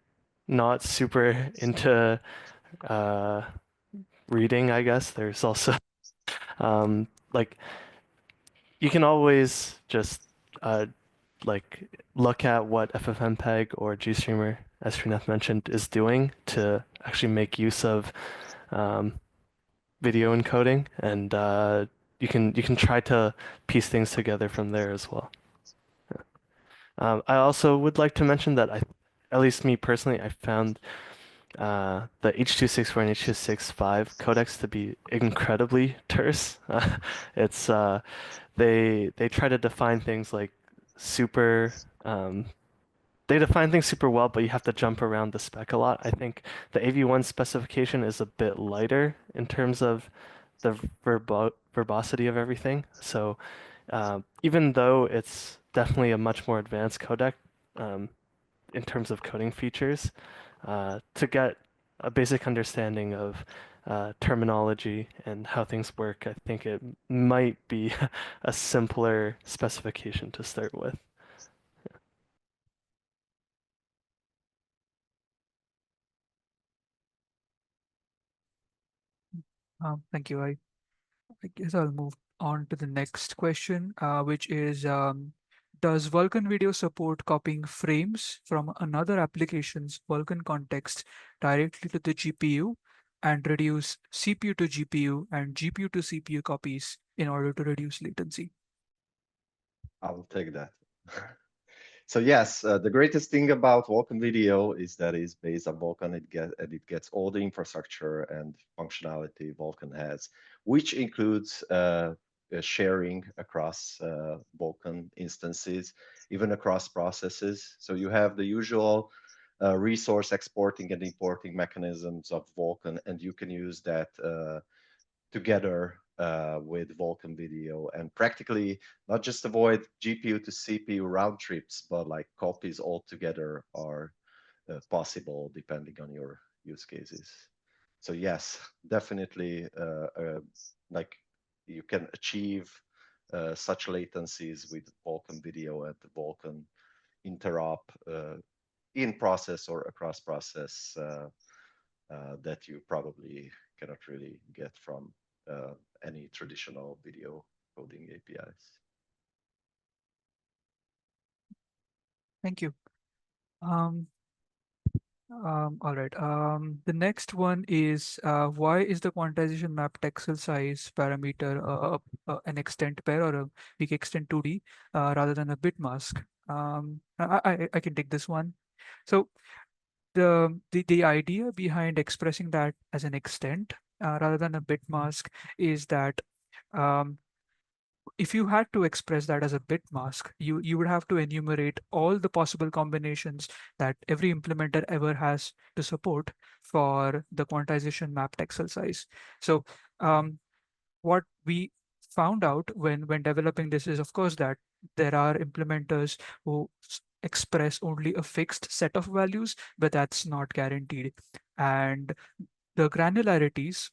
not super into reading, I guess there's also like you can always just like look at what FFmpeg or GStreamer, as Srinath mentioned, is doing to actually make use of video encoding, and you can try to piece things together from there as well. I also would like to mention that at least me personally, I found the H.264 and H.265 codecs to be incredibly terse. It's they try to define things like super they define things super well, but you have to jump around the spec a lot. I think the AV1 specification is a bit lighter in terms of the verbosity of everything. So even though it's definitely a much more advanced codec in terms of coding features, to get a basic understanding of terminology and how things work, I think it might be a simpler specification to start with. Thank you. I guess I'll move on to the next question, which is does Vulkan Video support copying frames from another application's Vulkan context directly to the GPU and reduce CPU to GPU and GPU to CPU copies in order to reduce latency? I'll take that. So yes, the greatest thing about Vulkan Video is that it's based on Vulkan. It gets all the infrastructure and functionality Vulkan has, which includes sharing across Vulkan instances, even across processes. So you have the usual resource exporting and importing mechanisms of Vulkan, and you can use that together with Vulkan Video and practically not just avoid GPU to CPU round trips, but like copies altogether are possible depending on your use cases. So yes, definitely like you can achieve such latencies with Vulkan Video and the Vulkan interop in process or across process that you probably cannot really get from any traditional video coding APIs. Thank you. All right. The next one is why is the quantization map texel size parameter an extent pair or a weak extent 2D rather than a bit mask? I can take this one. So the idea behind expressing that as an extent rather than a bit mask is that um, if you had to express that as a bit mask, you would have to enumerate all the possible combinations that every implementer ever has to support for the quantization map texel size. So what we found out when developing this is, of course, that there are implementers who express only a fixed set of values, but that's not guaranteed. And the granularities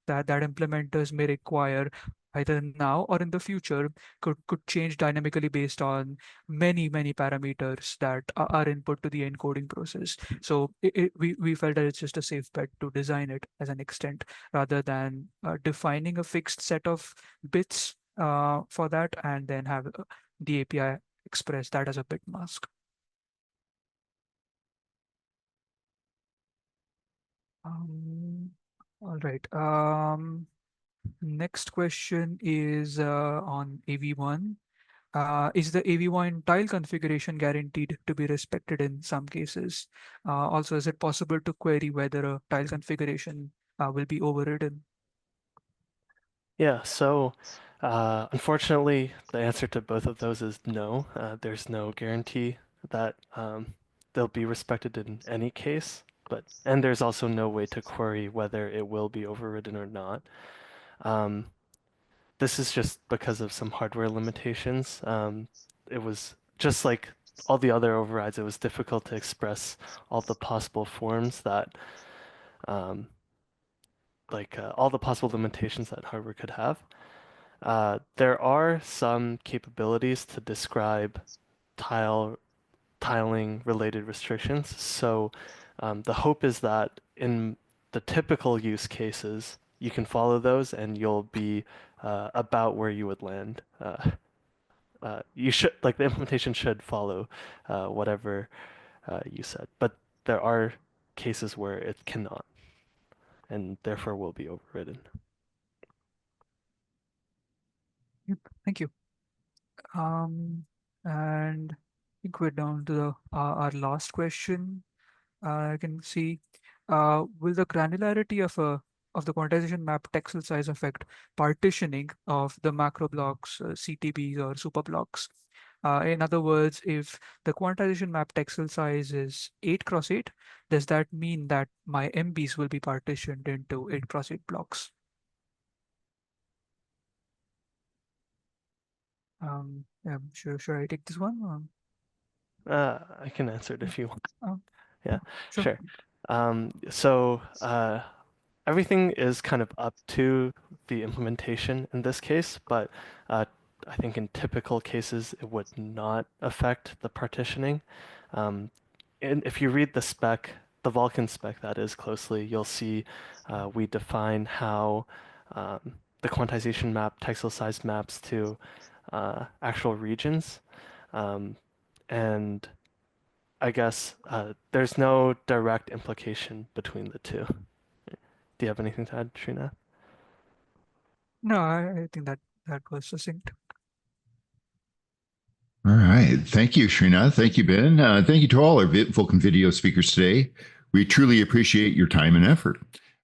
that implementers may require either now or in the future could change dynamically based on many parameters that are input to the encoding process. So we felt that it's just a safe bet to design it as an extent rather than defining a fixed set of bits for that and then have the API express that as a bit mask. All right. Next question is on AV1. Is the AV1 tile configuration guaranteed to be respected in some cases? Also, is it possible to query whether a tile configuration will be overridden? Yeah, so unfortunately, the answer to both of those is no. There's no guarantee that they'll be respected in any case, and there's also no way to query whether it will be overridden or not. This is just because of some hardware limitations. It was just like all the other overrides, it was difficult to express all the possible forms that um, all the possible limitations that hardware could have. There are some capabilities to describe tiling related restrictions. So the hope is that in the typical use cases, you can follow those and you'll be about where you would land. You should, like, the implementation should follow whatever you said, but there are cases where it cannot and therefore will be overridden. Yep, thank you. And I think we're down to our last question. I can see, will the granularity of the quantization map texel size affect partitioning of the macro blocks, CTBs or super blocks? In other words, if the quantization map texel size is 8 cross 8, does that mean that my MBs will be partitioned into 8 cross 8 blocks? Yeah, should I take this one? I can answer it if you want. Yeah, Sure. So everything is kind of up to the implementation in this case, but I think in typical cases it would not affect the partitioning. And if you read the spec, the Vulkan spec that is closely, you'll see we define how the quantization map texel size maps to actual regions. And I guess there's no direct implication between the two. Do you have anything to add, Srinath? No, I think that was succinct. All right. Thank you, Srinath. Thank you, Ben. Thank you to all our Vulkan video speakers today. We truly appreciate your time and effort.